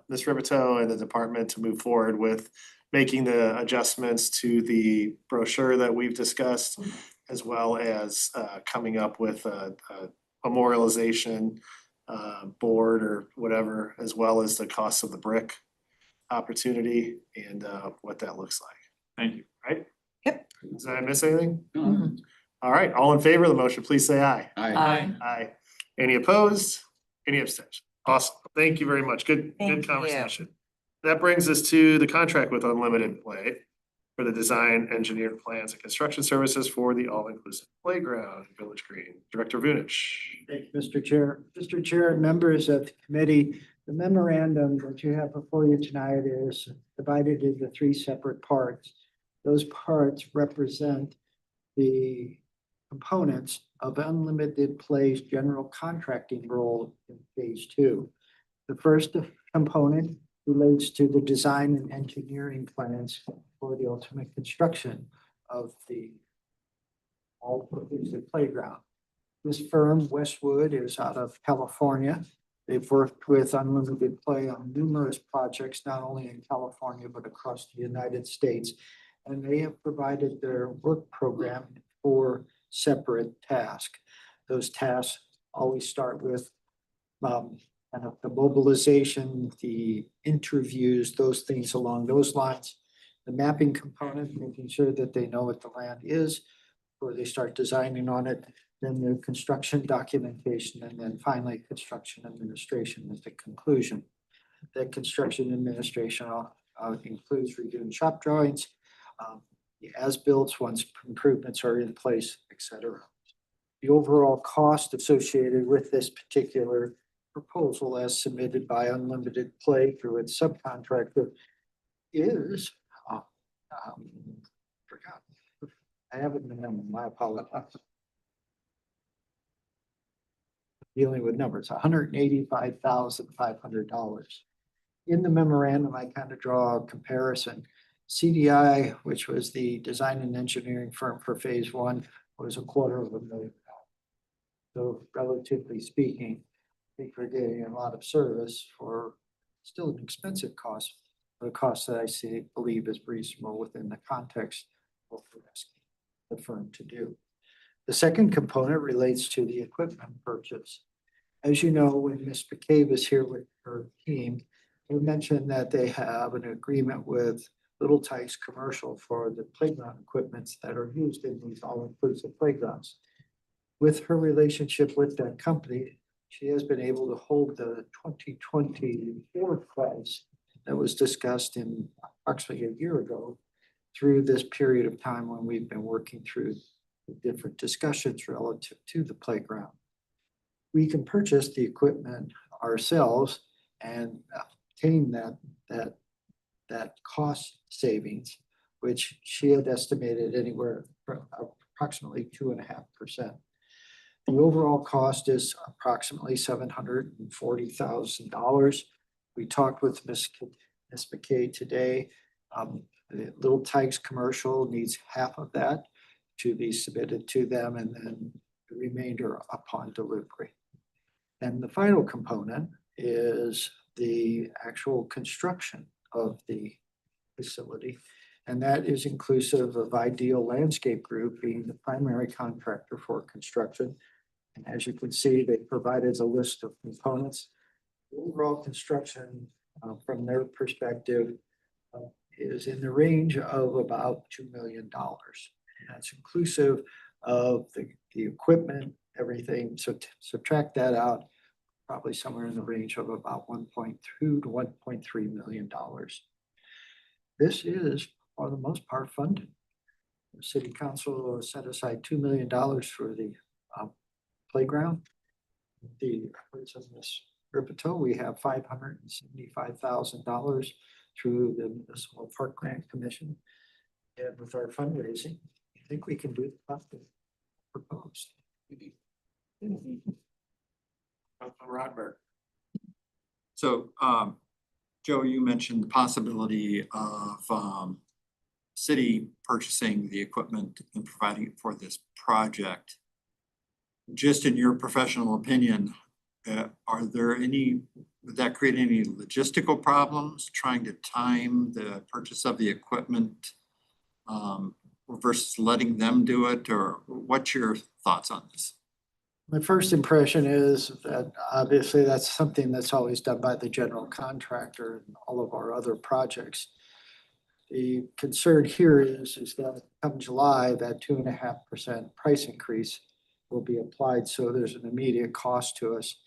Ms. Rivito and the department to move forward with making the adjustments to the brochure that we've discussed, as well as coming up with a memorialization board or whatever, as well as the cost of the brick opportunity and what that looks like. Thank you. Right? Yep. Did I miss anything? No, All right, all in favor of the motion, please say aye. Aye. Aye. Any opposed? Any abstention? Awesome. Thank you very much. Good Thank good you. conversation. That brings us to the contract with Unlimited Play for the design, engineered plans and construction services for the all-inclusive playground in Village Green. Director Vunich. Thank you, Mr. Chair. Mr. Chair and members of the committee, the memorandum that you have before you tonight is divided into three separate parts. Those parts represent the components of Unlimited Play's general contracting role in phase two. The first component relates to the design and engineering plans for the ultimate construction of the all-inclusive playground. This firm, Westwood, is out of California. They've worked with Unlimited Play on numerous projects, not only in California, but across the United States. And they have provided their work program for separate tasks. Those tasks always start with kind of the mobilization, the interviews, those things along those lines. The mapping component, making sure that they know what the land is before they start designing on it. Then the construction documentation, and then finally construction administration is the conclusion. That construction administration includes redoing shop drawings, the as-built once improvements are in place, et cetera. The overall cost associated with this particular proposal as submitted by Unlimited Play through its subcontractor is, forgot, I haven't been, my apologies. Dealing with numbers, $185,500. In the memorandum, I kind of draw a comparison. CDI, which was the design and engineering firm for phase one, was $250,000. So relatively speaking, I think we're getting a lot of service for still an expensive cost, but a cost that I believe is reasonable within the context of what we're asking the firm to do. The second component relates to the equipment purchase. As you know, when Ms. McCabe is here with her team, they mentioned that they have an agreement with Little Tikes Commercial for the playground equipments that are used in these all-inclusive playgrounds. With her relationship with that company, she has been able to hold the 2024 price that was discussed in approximately a year ago through this period of time when we've been working through the different discussions relative to the playground. We can purchase the equipment ourselves and obtain that cost savings, which she had estimated anywhere from approximately 2.5%. The overall cost is approximately $740,000. We talked with Ms. McKay today. Little Tikes Commercial needs half of that to be submitted to them, and then the remainder upon delivery. And the final component is the actual construction of the facility. And that is inclusive of Ideal Landscape Group being the primary contractor for construction. And as you can see, they provided a list of components. The overall construction from their perspective is in the range of about $2 million. And that's inclusive of the equipment, everything. So subtract that out, probably somewhere in the range of about 1.2 to $1.3 million. This is, for the most part, funded. The city council set aside $2 million for the playground. The, what's in this Rippetoe, we have $575,000 through the Municipal Park Grant Commission. And with our fundraising, I think we can do the stuff that proposed. Rodberg. So, Joe, you mentioned the possibility of city purchasing the equipment and providing it for this project. Just in your professional opinion, would that create any logistical problems trying to time the purchase of the equipment versus letting them do it, or what's your thoughts on this? My first impression is that obviously that's something that's always done by the general contractor in all of our other projects. The concern here is that come July, that 2.5% price increase will be applied, so there's an immediate cost to us.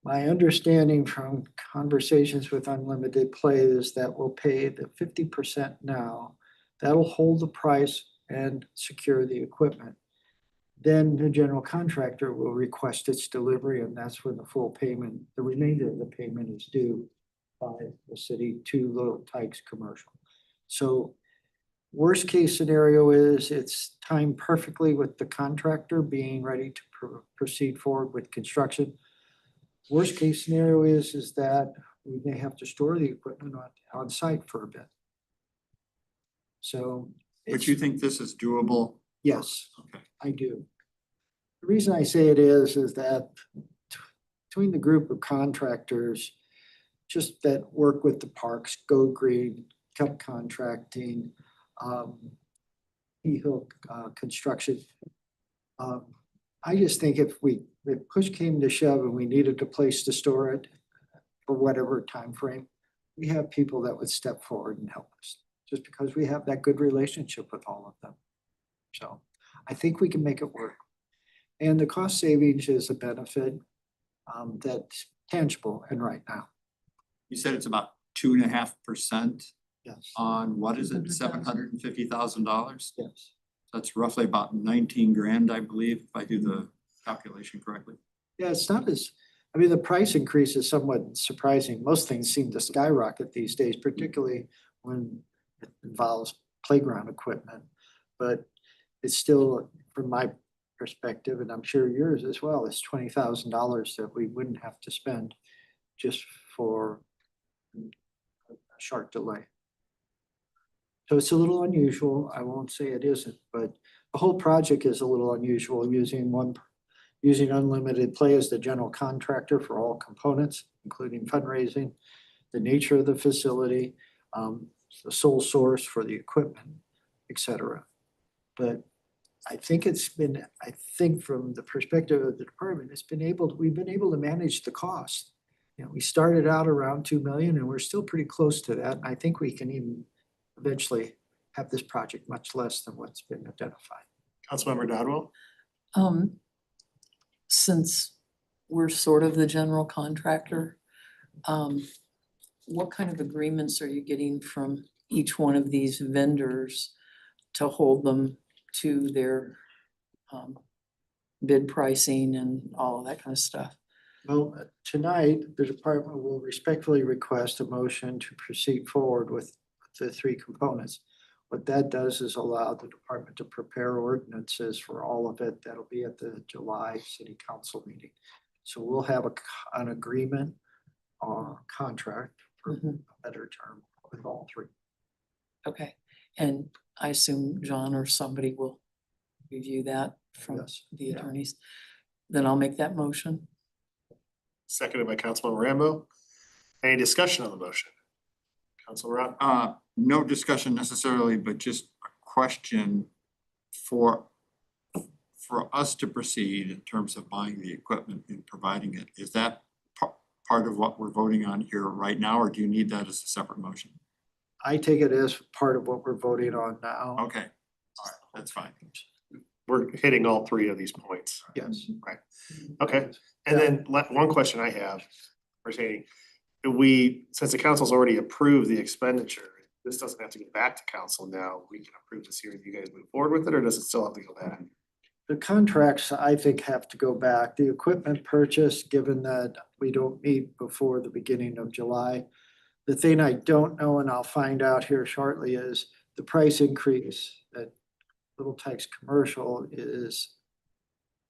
My understanding from conversations with Unlimited Play is that we'll pay the 50% now. That'll hold the price and secure the equipment. Then the general contractor will request its delivery, and that's when the full payment, the remainder of the payment is due by the city to Little Tykes Commercial. So worst case scenario is it's timed perfectly with the contractor being ready to proceed forward with construction. Worst case scenario is that we may have to store the equipment on site for a bit. So. But you think this is doable? Yes, Okay. I do. The reason I say it is that between the group of contractors, just that work with the parks, Go Green, Kelp Contracting, Hill Construction. I just think if push came to shove and we needed a place to store it for whatever time frame, we have people that would step forward and help us, just because we have that good relationship with all of them. So I think we can make it work. And the cost savings is a benefit that's tangible and right now. You said it's about 2.5% Yes. on, what is it, $750,000? Yes. That's roughly about 19 grand, I believe, if I do the calculation correctly. Yeah, it's not as, I mean, the price increase is somewhat surprising. Most things seem to skyrocket these days, particularly when it involves playground equipment. But it's still, from my perspective, and I'm sure yours as well, it's $20,000 that we wouldn't have to spend just for a short delay. So it's a little unusual. I won't say it isn't, but the whole project is a little unusual, using Unlimited Play as the general contractor for all components, including fundraising, the nature of the facility, the sole source for the equipment, etc. But I think from the perspective of the department, we've been able to manage the cost. You know, we started out around 2 million and we're still pretty close to that. And I think we can even eventually have this project much less than what's been identified. Councilmember Dodwell. Since we're sort of the general contractor, what kind of agreements are you getting from each one of these vendors to hold them to their bid pricing and all of that kind of stuff? Well, tonight, the department will respectfully request a motion to proceed forward with the 3 components. What that does is allow the department to prepare ordinances for all of it. That'll be at the July city council meeting. So we'll have an agreement or contract, for a better term, with all 3. Okay, and I assume John or somebody will review that from Yes. the attorneys. Then I'll make that motion. Seconded by Councilmember Rambo. Any discussion on the motion? Councilor Rob. No discussion necessarily, but just a question for us to proceed in terms of buying the equipment and providing it. Is that part of what we're voting on here right now, or do you need that as a separate motion? I take it as part of what we're voting on now. Okay, all right, that's fine. we're hitting all three of these points. Yes. Okay, and then one question I have pertaining, since the council's already approved the expenditure, this doesn't have to go back to council now. We can approve this here. You guys move forward with it, or does it still have to go back? The contracts, I think, have to go back. The equipment purchase, given that we don't meet before the beginning of July. The thing I don't know, and I'll find out here shortly, is the price increase that Little Tikes Commercial is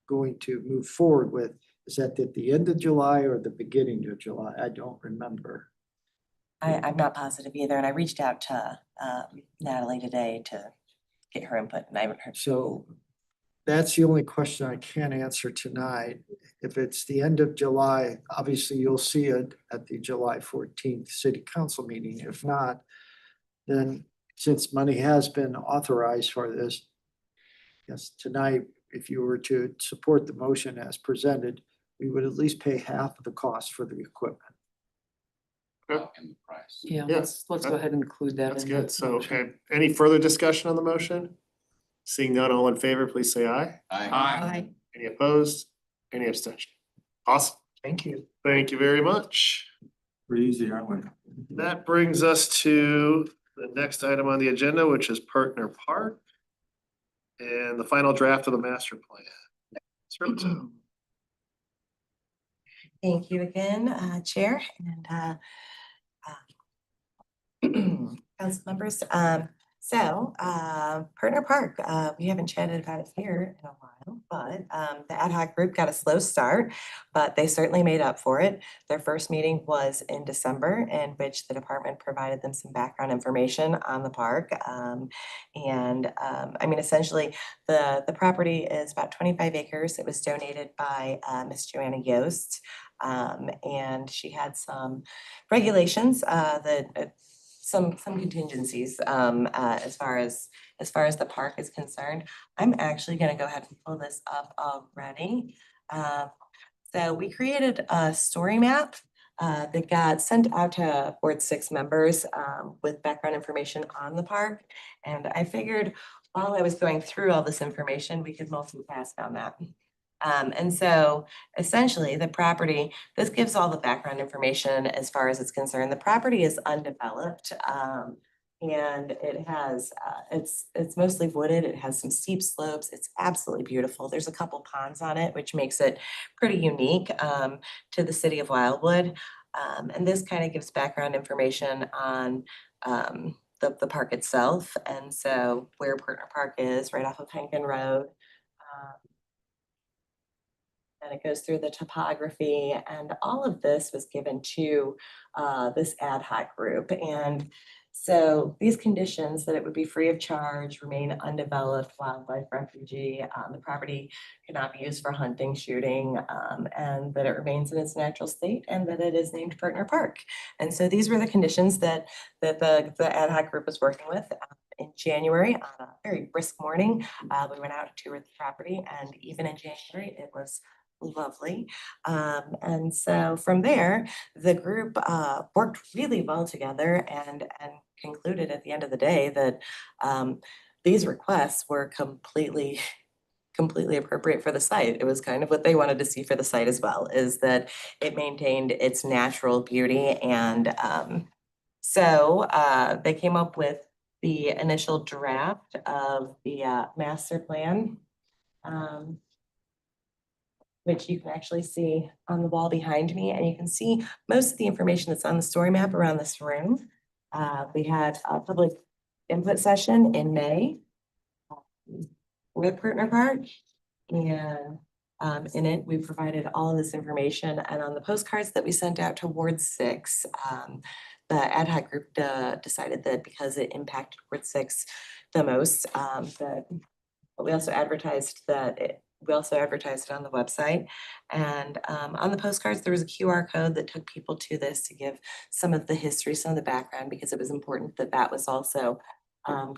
going to move forward with. Is that at the end of July or the beginning of July? I don't remember. I'm not positive either, and I reached out to Natalie today to get her input, and I haven't heard. So that's the only question I can answer tonight. If it's the end of July, obviously you'll see it at the July 14th city council meeting. If not, then since money has been authorized for this, yes, tonight, if you were to support the motion as presented, we would at least pay half of the cost for the equipment. In the price. Yeah, Yeah, let's go ahead and include that. That's in the good. So, motion. okay, any further discussion on the motion? Seeing none, all in favor, please say aye. Aye. Any opposed? Any abstention? Awesome. Thank you. Thank you very much. Pretty easy, aren't we? That brings us to the next item on the agenda, which is Partner Park. And the final draft of the master plan. Sriracha. Thank you again, Chair and council members. Partner Park, we haven't chatted about it here in a while, but the ad hoc group got a slow start, but they certainly made up for it. Their first meeting was in December, in which the department provided them some background information on the park. I mean, essentially, the property is about 25 acres. It was donated by Miss Joanna Yost. And she had some regulations that some contingencies as far as the park is concerned. I'm actually gonna go ahead and pull this up already. So we created a story map that got sent out to Board 6 members with background information on the park. And I figured while I was going through all this information, we could multitask on that. And so essentially the property, this gives all the background information as far as it's concerned. The property is undeveloped. And it has, it's mostly wooded. It has some steep slopes. It's absolutely beautiful. There's a couple ponds on it, which makes it pretty unique to the city of Wildwood. And this kind of gives background information on the park itself. And so where Partner Park is, right off of Henkin Road. And it goes through the topography, and all of this was given to this ad hoc group. And so these conditions, that it would be free of charge, remain undeveloped, wildlife refugee, the property cannot be used for hunting, shooting, and that it remains in its natural state, and that it is named Partner Park. And so these were the conditions that the ad hoc group was working with. In January, on a very brisk morning, we went out to tour the property, and even in January, it was lovely. And so from there, the group worked really well together and concluded at the end of the day that these requests were completely appropriate for the site. It was kind of what they wanted to see for the site as well, is that it maintained its natural beauty. And so they came up with the initial draft of the master plan, which you can actually see on the wall behind me. And you can see most of the information that's on the story map around this room. We had a public input session in May with Partner Park. And in it, we provided all of this information. And on the postcards that we sent out to Ward 6, the ad hoc group decided that because it impacted Ward 6 the most, but we also advertised we also advertised it on the website. And on the postcards, there was a QR code that took people to this to give some of the history, some of the background, because it was important that that was also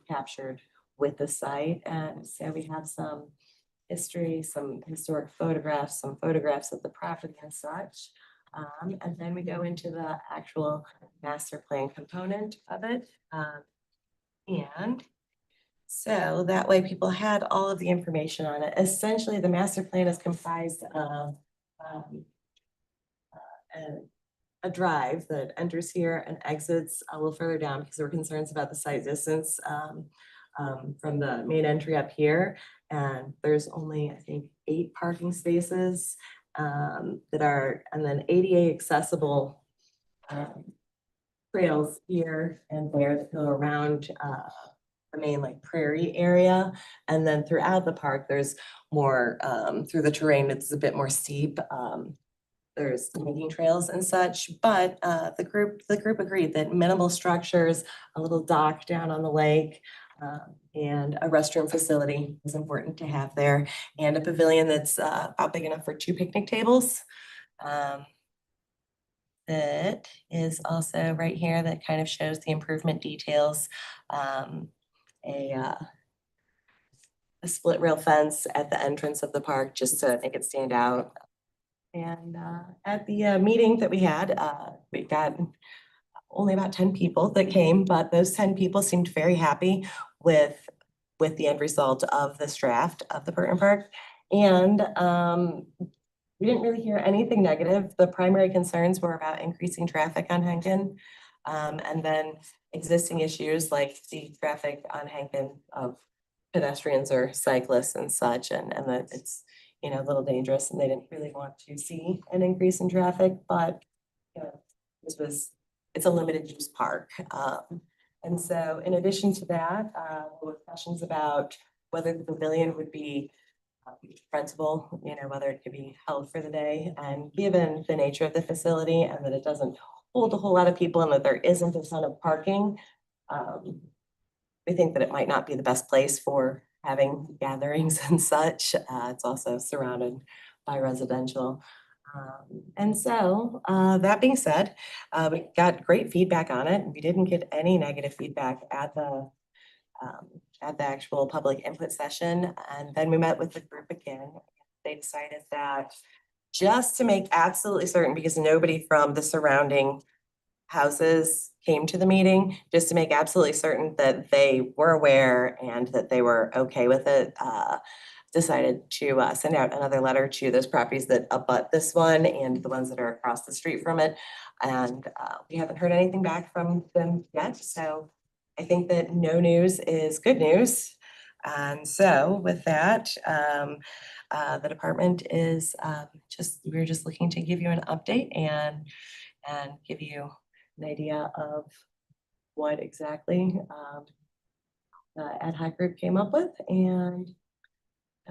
captured with the site. And so we have some history, some historic photographs, some photographs of the property and such. And then we go into the actual master plan component of it. And So that way people had all of the information on it. Essentially, the master plan is comprised of a drive that enters here and exits a little further down because there were concerns about the site distance from the main entry up here. And there's only, I think, 8 parking spaces that are, and then ADA accessible trails here and there that go around the main like prairie area. And then throughout the park, there's more through the terrain, it's a bit more steep. There's hiking trails and such, but the group agreed that minimal structures, a little dock down on the lake, and a restroom facility is important to have there, and a pavilion that's about big enough for 2 picnic tables. That is also right here that kind of shows the improvement details. A split rail fence at the entrance of the park just to make it stand out. And at the meeting that we had, we got only about 10 people that came, but those 10 people seemed very happy with the end result of this draft of the Burton Park. And we didn't really hear anything negative. The primary concerns were about increasing traffic on Henkin, and then existing issues like the traffic on Henkin of pedestrians or cyclists and such, and that it's, you know, a little dangerous, and they didn't really want to see an increase in traffic, but you know, it's a limited use park. And so in addition to that, there were questions about whether the pavilion would be rentable, you know, whether it could be held for the day. And given the nature of the facility and that it doesn't hold a whole lot of people and that there isn't a ton of parking, we think that it might not be the best place for having gatherings and such. It's also surrounded by residential. And so that being said, we got great feedback on it. We didn't get any negative feedback at the actual public input session. And then we met with the group again. They decided that just to make absolutely certain, because nobody from the surrounding houses came to the meeting, just to make absolutely certain that they were aware and that they were okay with it, decided to send out another letter to those properties that abut this one and the ones that are across the street from it. And we haven't heard anything back from them yet. So I think that no news is good news. And so with that, the department is we're just looking to give you an update and give you an idea of what exactly the ad hoc group came up with, and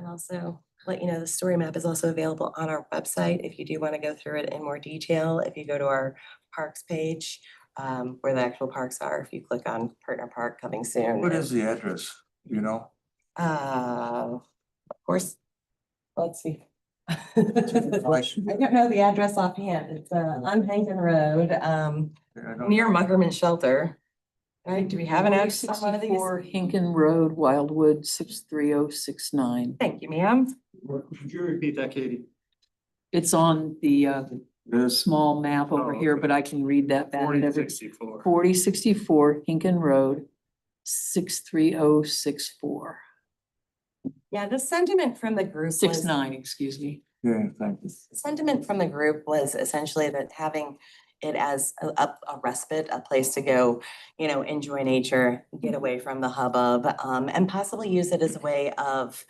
also let you know the story map is also available on our website if you do want to go through it in more detail. If you go to our parks page, where the actual parks are, if you click on Partner Park coming soon. What is the address, you know? Of course, let's see. I don't know the address offhand. It's on Hankin Road, near Muckerman Shelter. All right, do we have an address on one of these? 64 Hinkin Road, Wildwood, 63069. Thank you, ma'am. Could you repeat that, Katie? It's on the This small map over Oh, here, okay. but I can read that back. 4064. 4064 Hinkin Road, 63064. Yeah, the sentiment from the group was. 69, excuse me. yeah, thank you. Sentiment from the group was essentially that having it as a respite, a place to go, you know, enjoy nature, get away from the hubbub, and possibly use it as a way of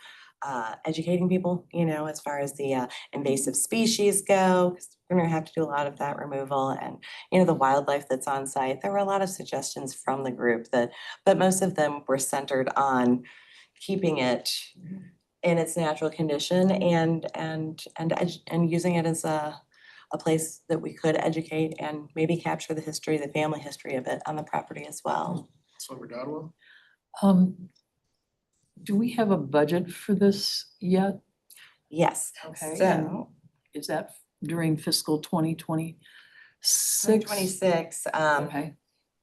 educating people, you know, as far as the invasive species go, 'cause we're gonna have to do a lot of that removal, and, you know, the wildlife that's on site. There were a lot of suggestions from the group but most of them were centered on keeping it in its natural condition and using it as a place that we could educate and maybe capture the history, the family history of it on the property as well. Silver Dodwell? Do we have a budget for this yet? Yes, Okay, so Is that during fiscal 2026? 2026, Okay,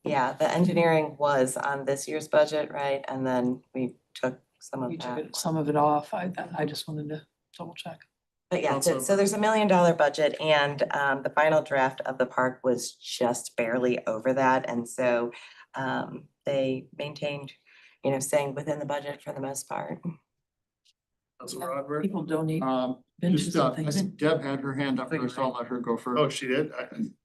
yeah, the engineering was on this year's budget, right? And then we took some of we took that. some of it off. I just wanted to double check. But yeah, Also- so there's $1 million budget, and the final draft of the park was just barely over that. And so they maintained, staying within the budget for the most part. Councilman Rodberg? People donate Just, benches and I things. think Deb had her hand up first. I'll let her go Oh, first. she did?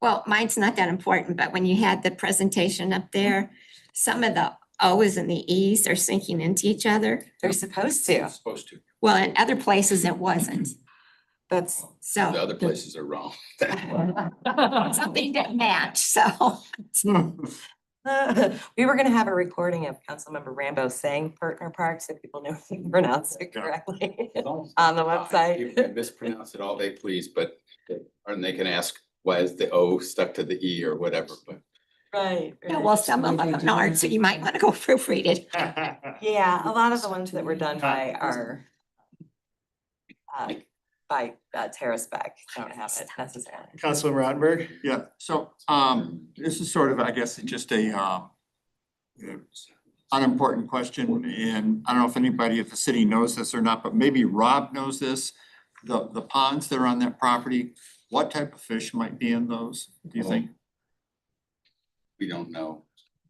Well, mine's not that important, but when you had the presentation up there, some of the O's and the E's are sinking into each other. They're supposed to. It's supposed to. Well, in other places it wasn't. That's, The So other places are wrong. something didn't match, so. we were gonna have a recording of Councilmember Rambo saying Partner Park so people know if you pronounce it correctly on the website. You can mispronounce it all they please, but, and they can ask, why is the O stuck to the E or whatever, but. Right. Yeah, well, some of them aren't, so you might want to go proofread it. Yeah, a lot of the ones that were done by our by Terrace Beck don't have it necessarily. Councilman Rodberg? Yeah, so, this is sort of, I guess, just a, unimportant question, and I don't know if anybody at the city knows this or not, but maybe Rob knows this. The ponds that are on that property, what type of fish might be in those, do you think? We don't know.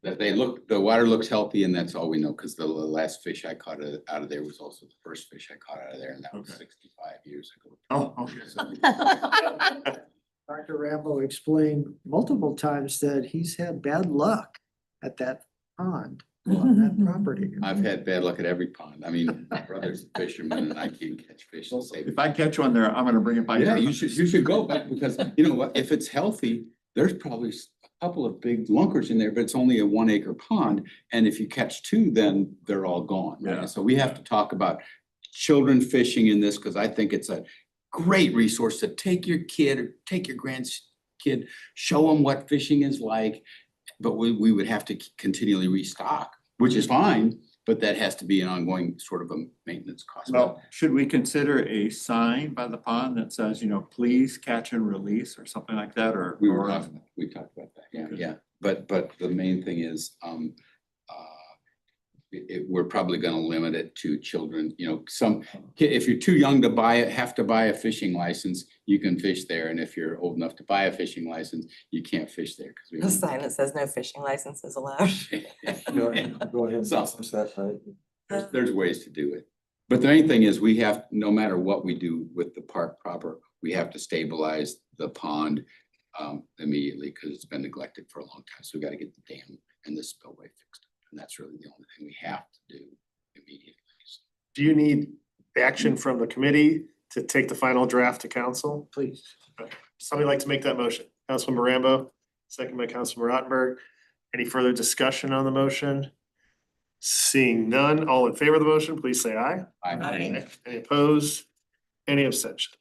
That they look, the water looks healthy and that's all we know, because the last fish I caught out of there was also the first fish I caught out of there, and that was Okay. 65 years ago. Oh, okay. So, Dr. Rambo explained multiple times that he's had bad luck at that pond on that property. I've had bad luck at every pond. I mean, my brother's a fisherman and I can't catch fish to save it. If I catch one there, I'm gonna bring it by. Yeah, you should go back, because you know what, if it's healthy, there's probably a couple of big lunkers in there, but it's only a 1 acre pond. And if you catch two, then they're all gone, right? Yeah. So we have to talk about children fishing in this, because I think it's a great resource to take your kid or take your grandkid, show them what fishing is like. But we would have to continually restock, which is fine, but that has to be an ongoing sort of a maintenance cost. Well, should we consider a sign by the pond that says, please catch and release or something like that, or? We or- talked about that, yeah, Okay. yeah, but the main thing is, we're probably gonna limit it to children, if you're too young to have to buy a fishing license, you can fish there, and if you're old enough to buy a fishing license, you can't fish there, A because sign that says no fishing licenses allowed. Go ahead. So- There's ways to do it. But the main thing is we have, no matter what we do with the park proper, we have to stabilize the pond immediately, because it's been neglected for a long time. So we gotta get the dam and the spillway fixed. And that's really the only thing we have to do immediately. Do you need action from the committee to take the final draft to council? Please. Somebody like to make that motion? Councilman Rambo, second by Councilman Rottenberg. Any further discussion on the motion? Seeing none, all in favor of the motion, please say aye. Aye. Any opposed? Any abstention?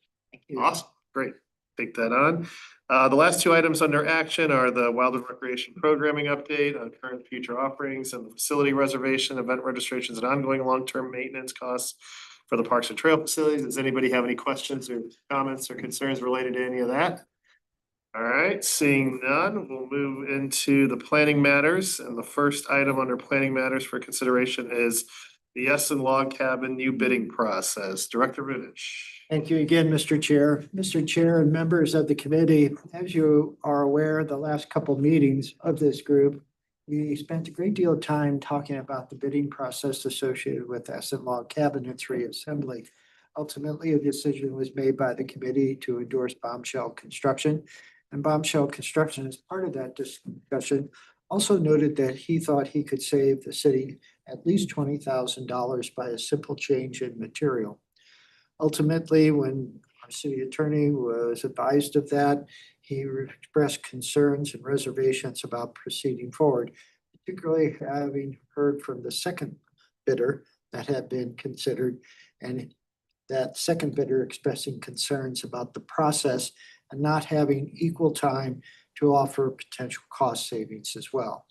Awesome, great. Take that on. The last two items under action are the Wildwood Recreation Programming Update on current and future offerings, and the facility reservation, event registrations, and ongoing long-term maintenance costs for the parks and trail facilities. Does anybody have any questions or comments or concerns related to any of that? All right, seeing none, we'll move into the planning matters, and the first item under planning matters for consideration is the Essen Log Cabin new bidding process. Director Rivich. Thank you again, Mr. Chair. Mr. Chair and members of the committee, as you are aware, the last couple meetings of this group, we spent a great deal of time talking about the bidding process associated with Essen Log Cabin and its reassembly. Ultimately, a decision was made by the committee to endorse Bombshell Construction. And Bombshell Construction, as part of that discussion, also noted that he thought he could save the city at least $20,000 by a simple change in material. Ultimately, when our city attorney was advised of that, he expressed concerns and reservations about proceeding forward, particularly having heard from the second bidder that had been considered, and that second bidder expressing concerns about the process and not having equal time to offer potential cost savings as well.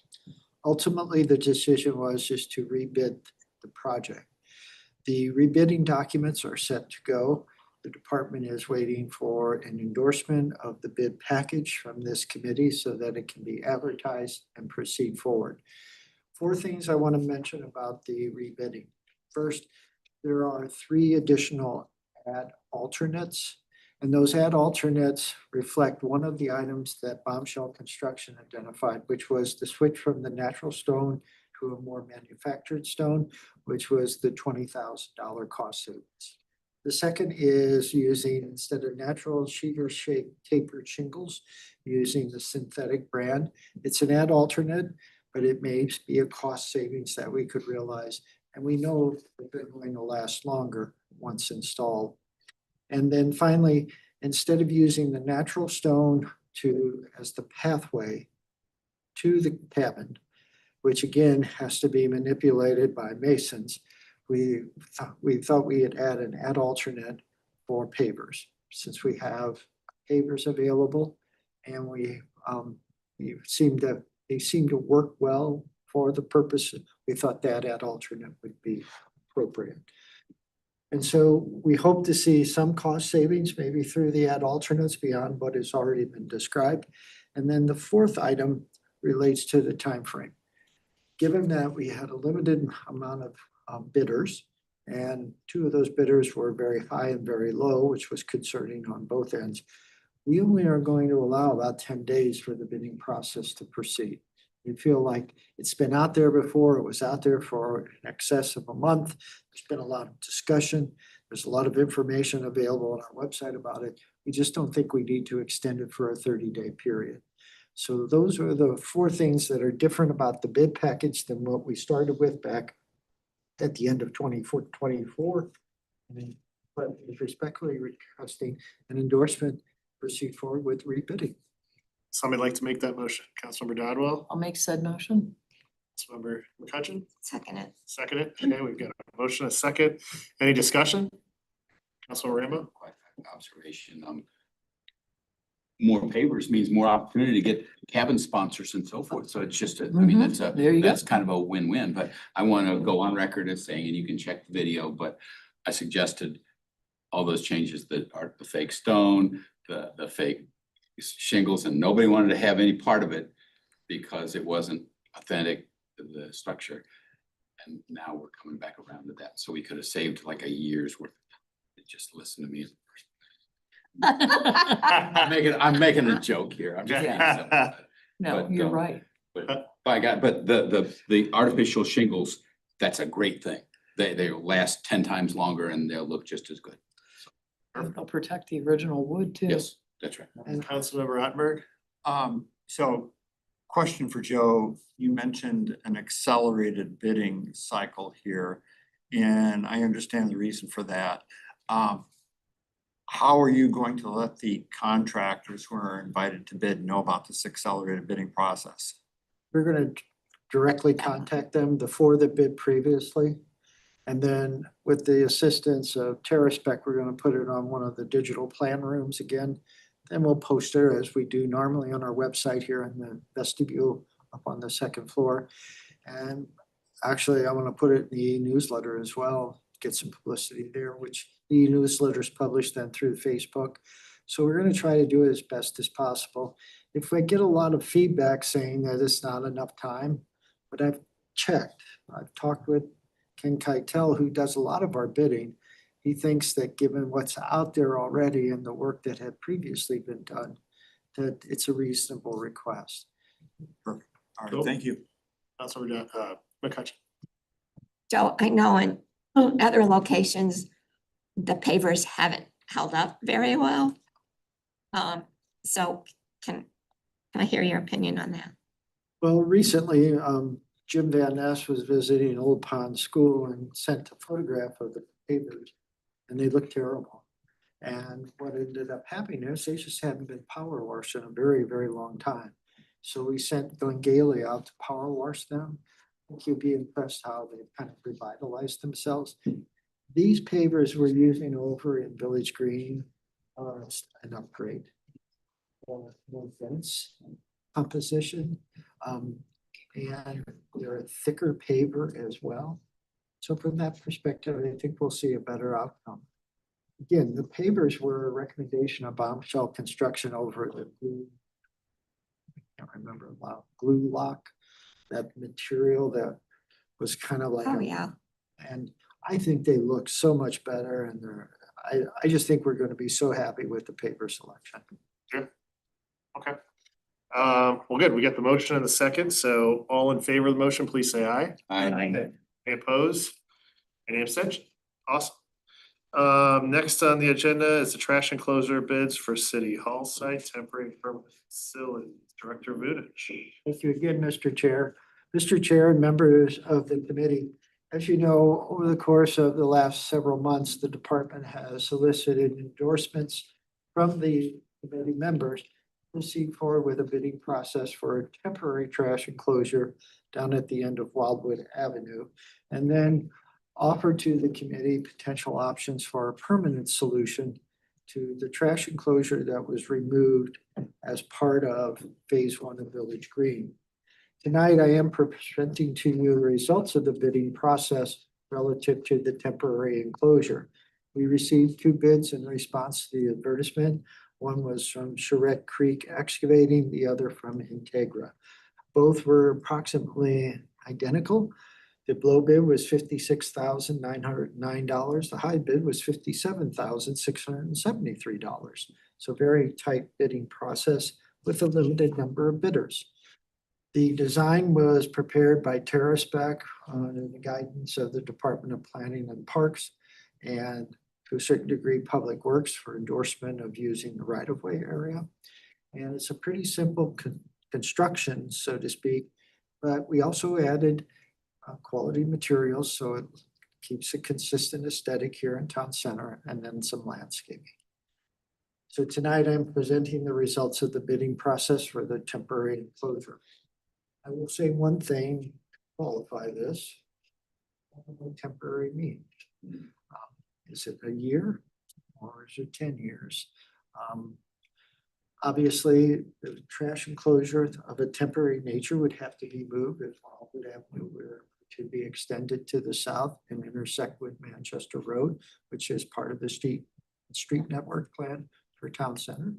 Ultimately, the decision was just to rebid the project. The rebidding documents are set to go. The department is waiting for an endorsement of the bid package from this committee so that it can be advertised and proceed forward. 4 things I want to mention about the rebidding. First, there are 3 additional ad alternates, and those ad alternates reflect one of the items that Bombshell Construction identified, which was the switch from the natural stone to a more manufactured stone, which was the $20,000 cost savings. The second is using, instead of natural sheet shape tapered shingles, using the synthetic brand. It's an ad alternate, but it may be a cost savings that we could realize. And we know they're going to last longer once installed. And then finally, instead of using the natural stone as the pathway to the cabin, which again has to be manipulated by masons, we thought we had add an ad alternate for pavers, since we have pavers available and they seem to work well for the purpose. We thought that ad alternate would be appropriate. And so we hope to see some cost savings, maybe through the ad alternates beyond what has already been described. And then the fourth item relates to the time frame. Given that we had a limited amount of bidders, and two of those bidders were very high and very low, which was concerning on both ends, we only are going to allow about 10 days for the bidding process to proceed. We feel like it's been out there before. It was out there for in excess of a month. There's been a lot of discussion. There's a lot of information available on our website about it. We just don't think we need to extend it for a 30-day period. So those are the four things that are different about the bid package than what we started with back at the end of 24. But respectfully requesting an endorsement, proceed forward with rebidding. Somebody like to make that motion? Councilmember Dodwell, I'll make said motion. Councilmember McCutcheon, Second it. second it. Okay, we've got a motion, a second. Any discussion? Councilmember Rambo? Quite an observation. More pavers means more opportunity to get cabin sponsors and so forth. So it's just, I mean, There you go. that's kind of a win-win, but I want to go on record as saying, and you can check the video, but I suggested all those changes that are the fake stone, the fake shingles, and nobody wanted to have any part of it because it wasn't authentic to the structure. And now we're coming back around to that. So we could have saved like a year's worth of time. Just listen to me. I'm making a joke here. I'm just being simple. No, But, you're right. But by God, but the artificial shingles, that's a great thing. They'll last 10 times longer and they'll look just as good. They'll protect the original wood too. Yes, that's right. And Councilmember Ottenberg? So question for Joe, you mentioned an accelerated bidding cycle here, and I understand the reason for that. How are you going to let the contractors who are invited to bid know about this accelerated bidding process? We're going to directly contact them, the four that bid previously. And then with the assistance of TerraSpec, we're going to put it on one of the digital plan rooms again. Then we'll post it as we do normally on our website here in the vestibule up on the second floor. And actually, I want to put it in the e-newsletter as well, get some publicity there, which the e-newsletter is published then through Facebook. So we're going to try to do it as best as possible. If I get a lot of feedback saying that it's not enough time, but I've checked, I've talked with Ken Keitel, who does a lot of our bidding. He thinks that given what's out there already and the work that had previously been done, that it's a reasonable request. Perfect. All Cool. right, thank you. Councilmember McCutcheon? So I know in other locations, the pavers haven't held up very well. So can I hear your opinion on that? Well, recently, Jim Van Ness was visiting Old Pond School and sent a photograph of the pavers, and they look terrible. And what ended up happening is they just hadn't been power washed in a very, very long time. So we sent Glenn Gailey out to power wash them. I think you'll be impressed how they've kind of revitalized themselves. These pavers we're using over in Village Green are an upgrade. More dense composition. And they're a thicker paver as well. So from that perspective, I think we'll see a better outcome. Again, the pavers were a recommendation of Bombshell Construction over the glue. I can't remember, glue lock, that material that was kind of like. Oh, yeah. And I think they look so much better, and I just think we're going to be so happy with the paper selection. Okay. Well, good. We got the motion and the second. So all in favor of the motion, please say aye. Any opposed? Any abstention? Awesome. Next on the agenda is the trash enclosure bids for City Hall site temporary permanent facility. Director Vudich. Thank you again, Mr. Chair. Mr. Chair and members of the committee, as you know, over the course of the last several months, the department has solicited endorsements from the committee members to proceed forward with a bidding process for a temporary trash enclosure down at the end of Wildwood Avenue, and then offer to the committee potential options for a permanent solution to the trash enclosure that was removed as part of Phase 1 of Village Green. Tonight, I am presenting to you the results of the bidding process relative to the temporary enclosure. We received 2 bids in response to the advertisement. One was from Charette Creek Excavating, the other from Integra. Both were approximately identical. The low bid was $56,909. The high bid was $57,673. So very tight bidding process with a limited number of bidders. The design was prepared by TerraSpec under the guidance of the Department of Planning and Parks and to a certain degree Public Works for endorsement of using the right-of-way area. And it's a pretty simple construction, so to speak, but we also added quality materials so it keeps a consistent aesthetic here in Town Center, and then some landscaping. So tonight I'm presenting the results of the bidding process for the temporary enclosure. I will say one thing to qualify this. What does temporary mean? Is it a year or is it 10 years? Obviously, the trash enclosure of a temporary nature would have to be moved if Wildwood Avenue were to be extended to the south and intersect with Manchester Road, which is part of the street network plan for Town Center.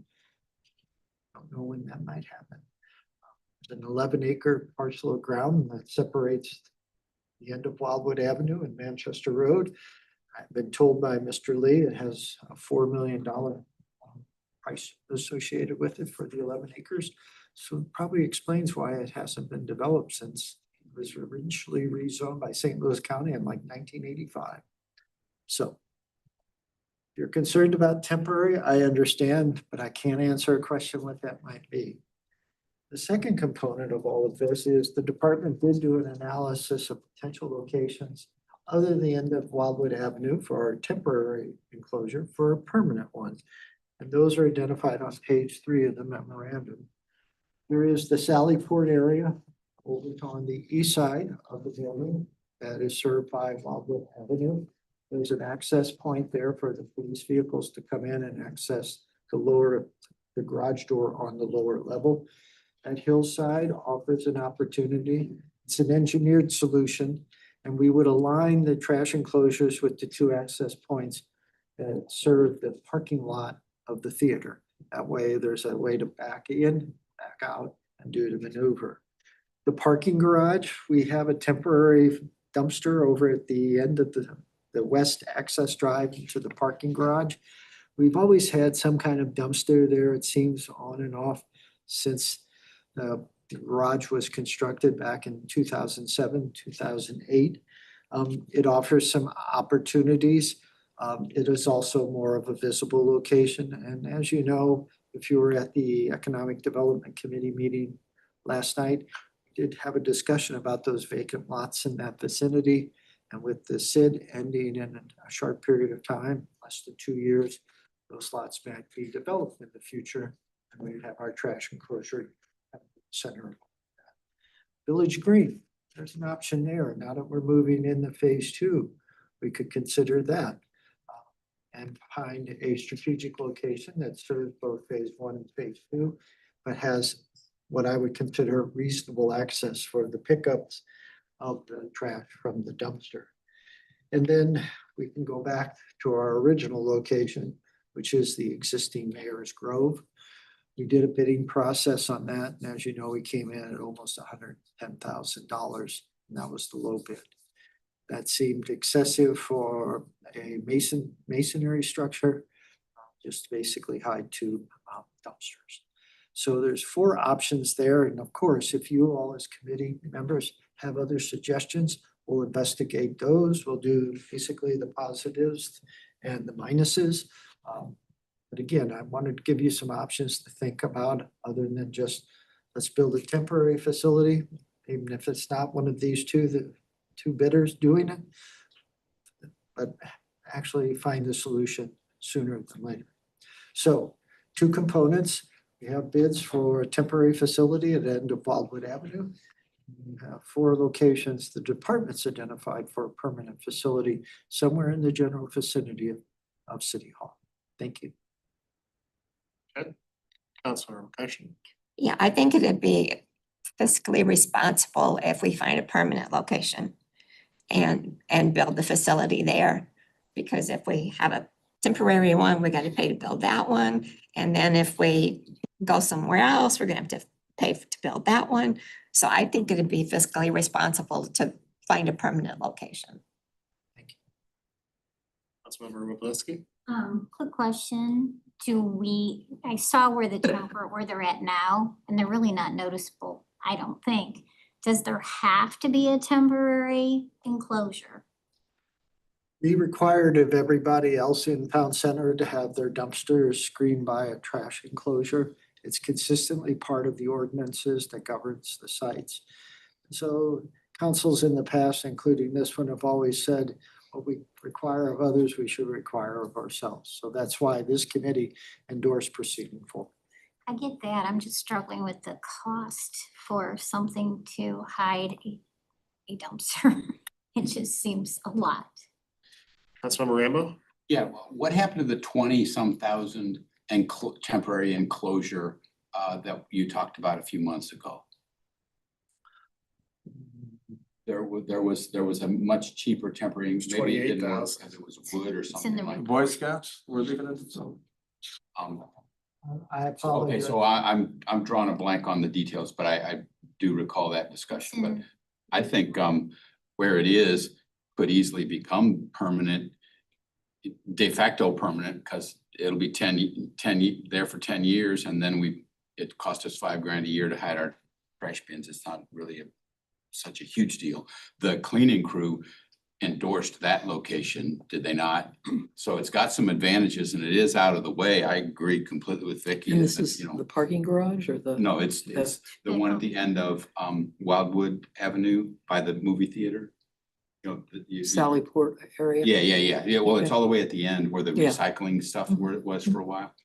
Don't know when that might happen. There's an 11-acre parcel of ground that separates the end of Wildwood Avenue and Manchester Road. I've been told by Mr. Lee it has a $4 million price associated with it for the 11 acres. So it probably explains why it hasn't been developed since it was originally rezoned by St. Louis County in like 1985. So if you're concerned about temporary, I understand, but I can't answer a question what that might be. The second component of all of this is the department did do an analysis of potential locations other than the end of Wildwood Avenue for our temporary enclosure for a permanent one. And those are identified on page 3 of the memorandum. There is the Sallyport area over on the east side of the building that is served by Wildwood Avenue. There's an access point there for the police vehicles to come in and access the garage door on the lower level. At Hillside offers an opportunity. It's an engineered solution, and we would align the trash enclosures with the 2 access points that serve the parking lot of the theater. That way there's a way to back in, back out, and do the maneuver. The parking garage, we have a temporary dumpster over at the end of the west access drive into the parking garage. We've always had some kind of dumpster there, it seems, on and off since the garage was constructed back in 2007, 2008. It offers some opportunities. It is also more of a visible location. And as you know, if you were at the Economic Development Committee meeting last night, we did have a discussion about those vacant lots in that vicinity. And with the SID ending in a short period of time, less than 2 years, those lots might be developed in the future. And we'd have our trash enclosure center. Village Green, there's an option there. Now that we're moving into phase 2, we could consider that. And find a strategic location that serves both phase 1 and phase 2, but has what I would consider reasonable access for the pickups of the trash from the dumpster. And then we can go back to our original location, which is the existing Mayor's Grove. We did a bidding process on that, and as you know, we came in at almost $110,000, and that was the low bid. That seemed excessive for a masonry structure, just basically high tube dumpsters. So there's 4 options there. And of course, if you all as committee members have other suggestions, we'll investigate those. We'll do basically the positives and the minuses. But again, I wanted to give you some options to think about other than just, let's build a temporary facility, even if it's not one of these two, the 2 bidders doing it. But actually find the solution sooner than later. So 2 components. We have bids for a temporary facility at the end of Wildwood Avenue. We have 4 locations the department's identified for a permanent facility somewhere in the general vicinity of City Hall. Thank you. Councilmember McCutcheon. Yeah, I think it'd be fiscally responsible if we find a permanent location and build the facility there. Because if we have a temporary one, we gotta pay to build that one. And then if we go somewhere else, we're gonna have to pay to build that one. So I think it'd be fiscally responsible to find a permanent location. Councilmember Roblesky. Quick question, I saw where where they're at now, and they're really not noticeable, I don't think. Does there have to be a temporary enclosure? Be required of everybody else in town center to have their dumpsters screened by a trash enclosure. It's consistently part of the ordinances that governs the sites. So councils in the past, including this one, have always said, what we require of others, we should require of ourselves. So that's why this committee endorsed proceeding forward. I get that, I'm just struggling with the cost for something to hide a dumpster. It just seems a lot. Councilmember Rambo. Yeah, what happened to the 20-some thousand temporary enclosure that you talked about a few months ago? There was a much cheaper temporary, maybe it didn't work 28,000. because it was wood or in something the like. Boy Scouts, we're leaving it, so. I Okay, apologize. so I'm drawing a blank on the details, but I do recall that discussion, but I think where it is could easily become permanent, de facto permanent, because it'll be 10 there for 10 years, and then it cost us $5,000 a year to hide our trash bins. It's not really such a huge deal. The cleaning crew endorsed that location, did they not? So it's got some advantages and it is out of the way. I agree completely with Vicky. And this that, is you know, the parking garage or the? no, it's the one at the end of Wildwood Avenue by the movie theater. You know, Sallyport area? Yeah. Well, it's Okay. all the way at the end where the Yeah. recycling stuff where it was for a while.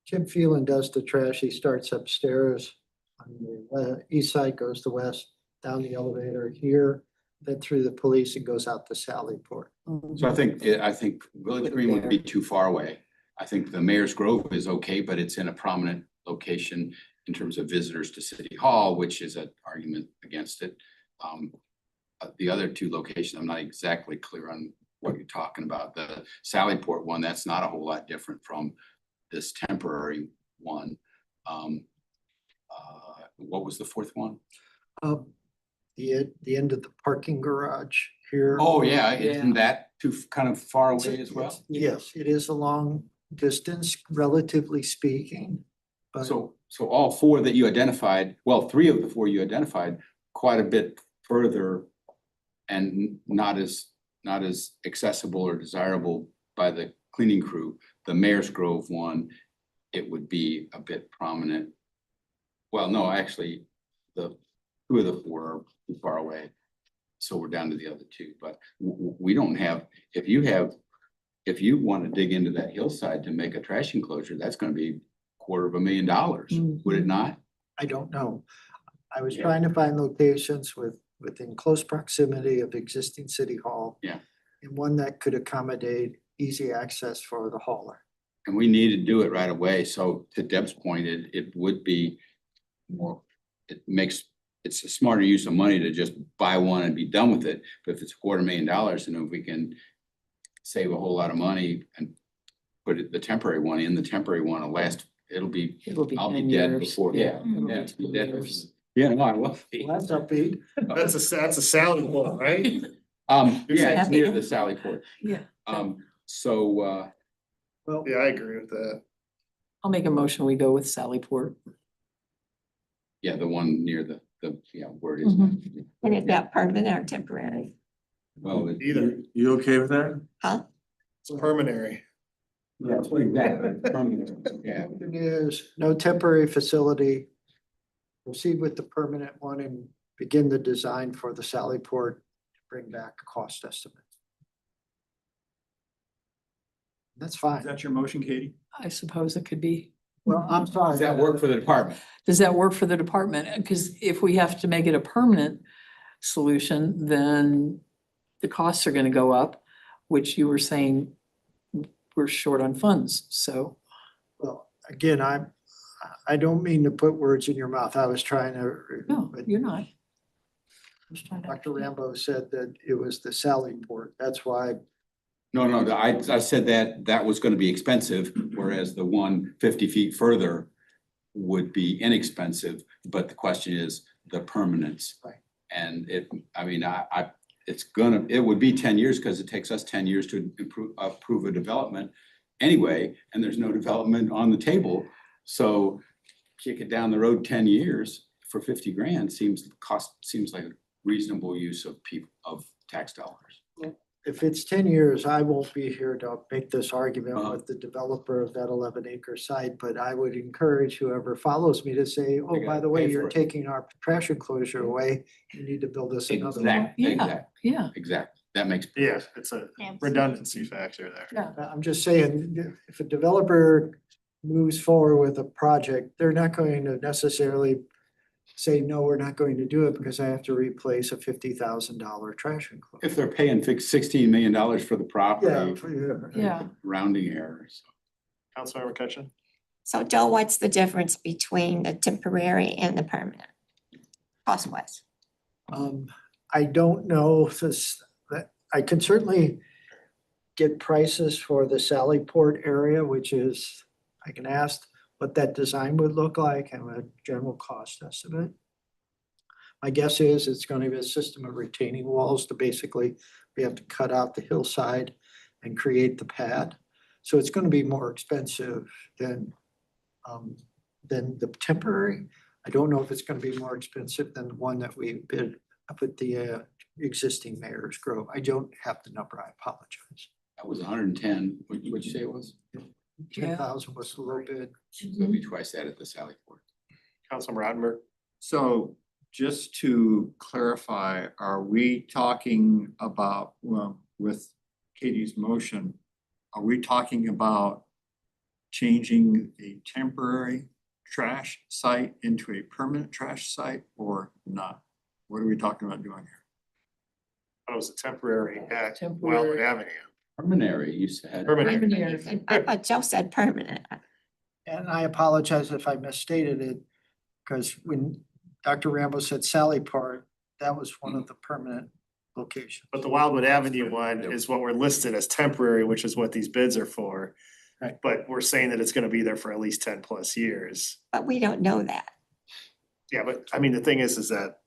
Jim Phelan does the trash. He starts upstairs on the east side, goes to west, down the elevator here, then through the police and goes out to Sallyport. So I think Village Green would be too far away. I think the Mayor's Grove is okay, but it's in a prominent location in terms of visitors to City Hall, which is an argument against it. The other 2 locations, I'm not exactly clear on what you're talking about. The Sallyport one, that's not a whole lot different from this temporary one. What was the 4th one? The end of the parking garage here. Oh, yeah, isn't that too kind of far away as well? Yes, it is a long distance, relatively speaking. But So all 4 that you identified, well, 3 of the 4 you identified, quite a bit further and not as accessible or desirable by the cleaning crew. The Mayor's Grove one, it would be a bit prominent. Well, no, actually, the 2 of the 4 are too far away. So we're down to the other 2, but we don't have, if you want to dig into that hillside to make a trash enclosure, that's gonna be $250,000, would it not? I don't know. I was Yeah. trying to find locations within close proximity of existing City Hall. Yeah. And one that could accommodate easy access for the hauler. And we need to do it right away. So to Deb's point, it would be more, it's a smarter use of money to just buy one and be done with it. But if it's $250,000, and if we can save a whole lot of money and put the temporary one in, the temporary one will last, I'll be 10 dead years. before, yeah. It'll Yeah, be 10 dead years. before- yeah, no, I will be. Well, that's upbeat. That's a salad bowl, right? Yeah, it's happy. near the Sallyport. Yeah. So, Well, Yeah, I agree with that. I'll make a motion, we go with Sallyport. Yeah, the one near where it is. Mhm. And is that permanent or temporary? Well, Either, You okay with that? Huh? it's permanent. Yeah, exactly. Yeah. It is no temporary facility. Proceed with the permanent one and begin the design for the Sallyport to bring back a cost estimate. That's fine. Is that your motion, Katie? I suppose it could be. Well, I'm sorry. Does that work for the department? Does that work for the department? Because if we have to make it a permanent solution, then the costs are gonna go up, which you were saying we're short on funds, so. Well, again, I don't mean to put words in your mouth. I was trying to. No, but you're not. Just trying to- Dr. Rambo said that it was the Sallyport. That's why. No, I said that was gonna be expensive, whereas the one 50 feet further would be inexpensive, but the question is the permanence. Right. And it would be 10 years, because it takes us 10 years to approve a development anyway, and there's no development on the table. So kick it down the road 10 years for 50 grand seems like a reasonable use of tax dollars. If it's 10 years, I won't be here to make this argument Uh-huh. with the developer of that 11-acre site, but I would encourage whoever follows me to say, oh, gotta by the way, pay for you're it." taking our trash enclosure away. You need to build us another one. Yeah, yeah, Exactly. That makes. Yeah, it's a redundancy factor there. yeah. I'm just saying, if a developer moves forward with a project, they're not going to necessarily say, no, we're not going to do it because I have to replace a $50,000 trash enclosure. If they're paying $16 million for the Yeah, property, Yeah. rounding errors. Councilmember Cutchin? So Joe, what's the difference between the temporary and the permanent? Cost wise? I don't know if this, that, I can certainly get prices for the Sallyport area, which is, I can ask what that design would look like and a general cost estimate. My guess is it's going to be a system of retaining walls to basically, we have to cut out the hillside and create the pad. So it's going to be more expensive than the temporary. I don't know if it's going to be more expensive than the one that we bid up at the existing Mayor's Grove. I don't have the number. I apologize. That was 110. What'd you say it was? 10,000 was a little bit. It'll be twice that at the Sallyport. Councilmember Rattenberg? So just to clarify, are we talking about, well, with Katie's motion, are we talking about changing a temporary trash site into a permanent trash site or not? What are we talking about doing here? It was a temporary at Temporary. Wildwood Avenue. Permanent, you said. Permanent. But Joe said permanent. And I apologize if I misstated it, because when Dr. Rambo said Sallyport, that was one of the permanent locations. But the Wildwood Avenue one is what we're listed as temporary, which is what these bids are for. Right. But we're saying that it's gonna be there for at least 10+ years. But we don't know that. Yeah, but I mean, the thing is that.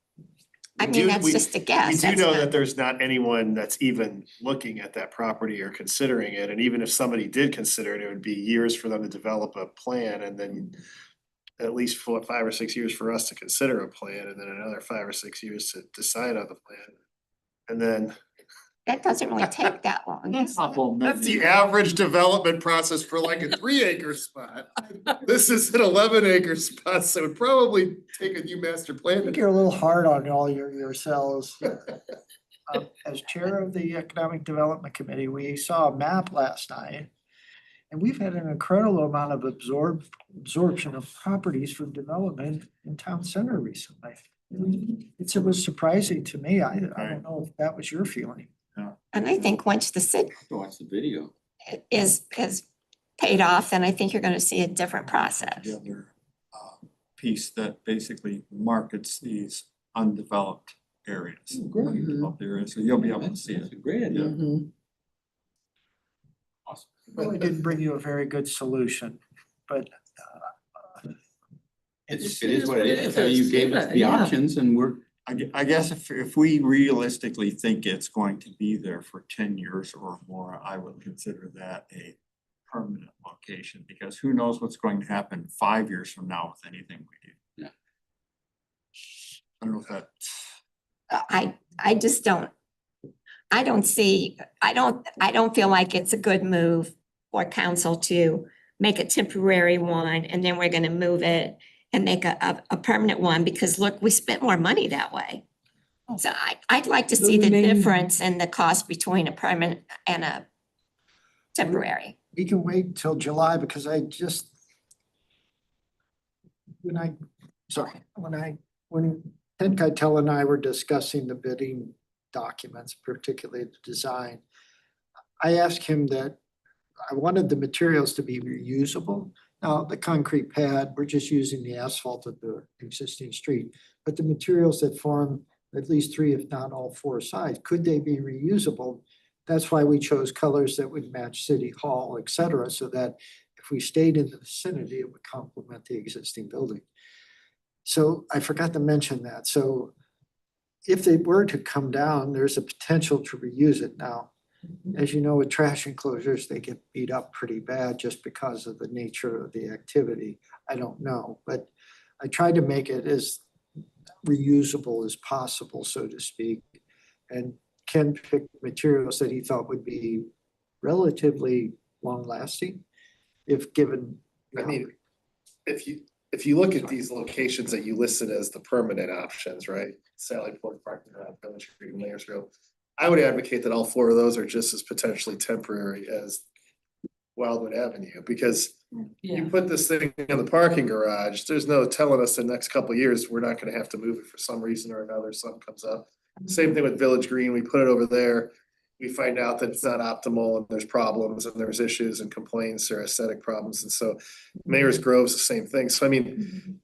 I we mean, do- that's we- just a guess. We do That's know not- that there's not anyone that's even looking at that property or considering it, and even if somebody did consider it, it would be years for them to develop a plan, and then at least 5 or 6 years for us to consider a plan, and then another 5 or 6 years to decide on the plan. And then, That doesn't really take that long. that's the average development process for like a 3-acre spot. This is an 11-acre spot, so it'd probably take a new master I plan. think you're a little hard on all yourselves. As chair of the Economic Development Committee, we saw a map last night. And we've had an incredible amount of absorption of properties from development in town center recently. It was surprising to me. I don't know if that was your feeling. And I think once the city Watch the video. is paid off, then I think you're gonna see a different process. The other piece that basically markets these undeveloped areas. Undeveloped areas, so you'll be able to see That's it. a great idea. Mhm. Awesome. Really didn't bring you a very good solution, but It is what it is. So you gave us the Yeah. options and we're, I guess if we realistically think it's going to be there for 10 years or more, I would consider that a permanent location, because who knows what's going to happen 5 years from now with anything we do. Yeah. I don't know if that. I just don't, I don't see, I don't feel like it's a good move for council to make a temporary one and then we're gonna move it and make a permanent one, because look, we spent more money that way. So I'd like to see the difference in the cost between a permanent and a temporary. We can wait till July because when Ted Keitel and I were discussing the bidding documents, particularly the design, I asked him that I wanted the materials to be reusable. Now, the concrete pad, we're just using the asphalt of the existing street, but the materials that form at least 3, if not all 4 sides, could they be reusable? That's why we chose colors that would match City Hall, et cetera, so that if we stayed in the vicinity, it would complement the existing building. So I forgot to mention that. So if they were to come down, there's a potential to reuse it. Now, as you know, with trash enclosures, they get beat up pretty bad just because of the nature of the activity. I don't know, but I tried to make it as reusable as possible, so to speak. And Ken picked materials that he thought would be relatively long lasting if given. I mean, if you look at these locations that you listed as the permanent options, right? Sally Port, Parking Lot, Village Green, Layers Grove. I would advocate that all 4 of those are just as potentially temporary as Wildwood Avenue, because you put this thing in the parking garage, there's no telling us the next couple of years, we're not gonna have to move it for some reason or another, something comes up. Same thing with Village Green, we put it over there, we find out that it's not optimal and there's problems and there's issues and complaints or aesthetic problems, and so Mayor's Grove's the same thing, so I mean,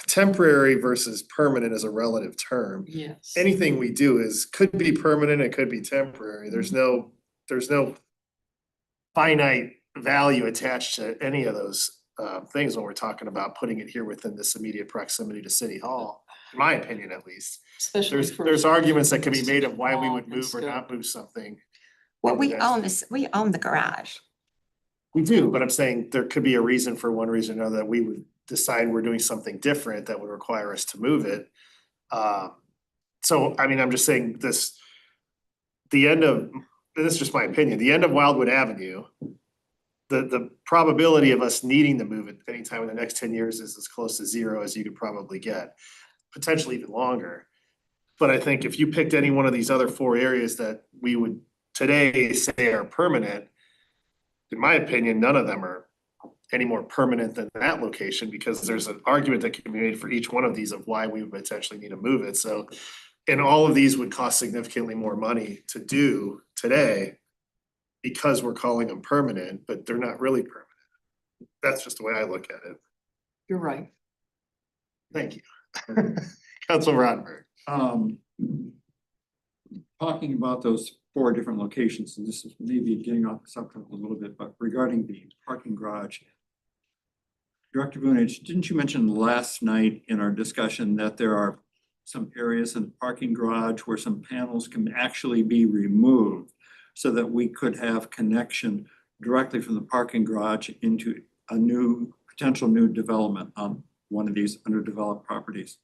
temporary versus permanent is a relative term. Yes. Anything we do could be permanent, it could be temporary, there's no finite value attached to any of those things when we're talking about putting it here within this immediate proximity to City Hall, in my opinion at least. Especially There's arguments that can be made of why we would and move or stuff. not move something. Well, we That's- own this, we own the garage. We do, but I'm saying there could be a reason for one reason or another that we would decide we're doing something different that would require us to move it. So, I mean, I'm just saying this is just my opinion, the end of Wildwood Avenue, the probability of us needing to move it anytime in the next 10 years is as close to 0 as you could probably get, potentially even longer. But I think if you picked any one of these other 4 areas that we would today say are permanent, in my opinion, none of them are any more permanent than that location, because there's an argument that can be made for each one of these of why we would potentially need to move it. So, and all of these would cost significantly more money to do today because we're calling them permanent, but they're not really permanent. That's just the way I look at it. You're right. Thank you. Council Rodberg. Talking about those 4 different locations, and this is maybe getting off the subject a little bit, but regarding the parking garage. Director Vunich, didn't you mention last night in our discussion that there are some areas in the parking garage where some panels can actually be removed so that we could have connection directly from the parking garage into a potential new development on one of these underdeveloped properties?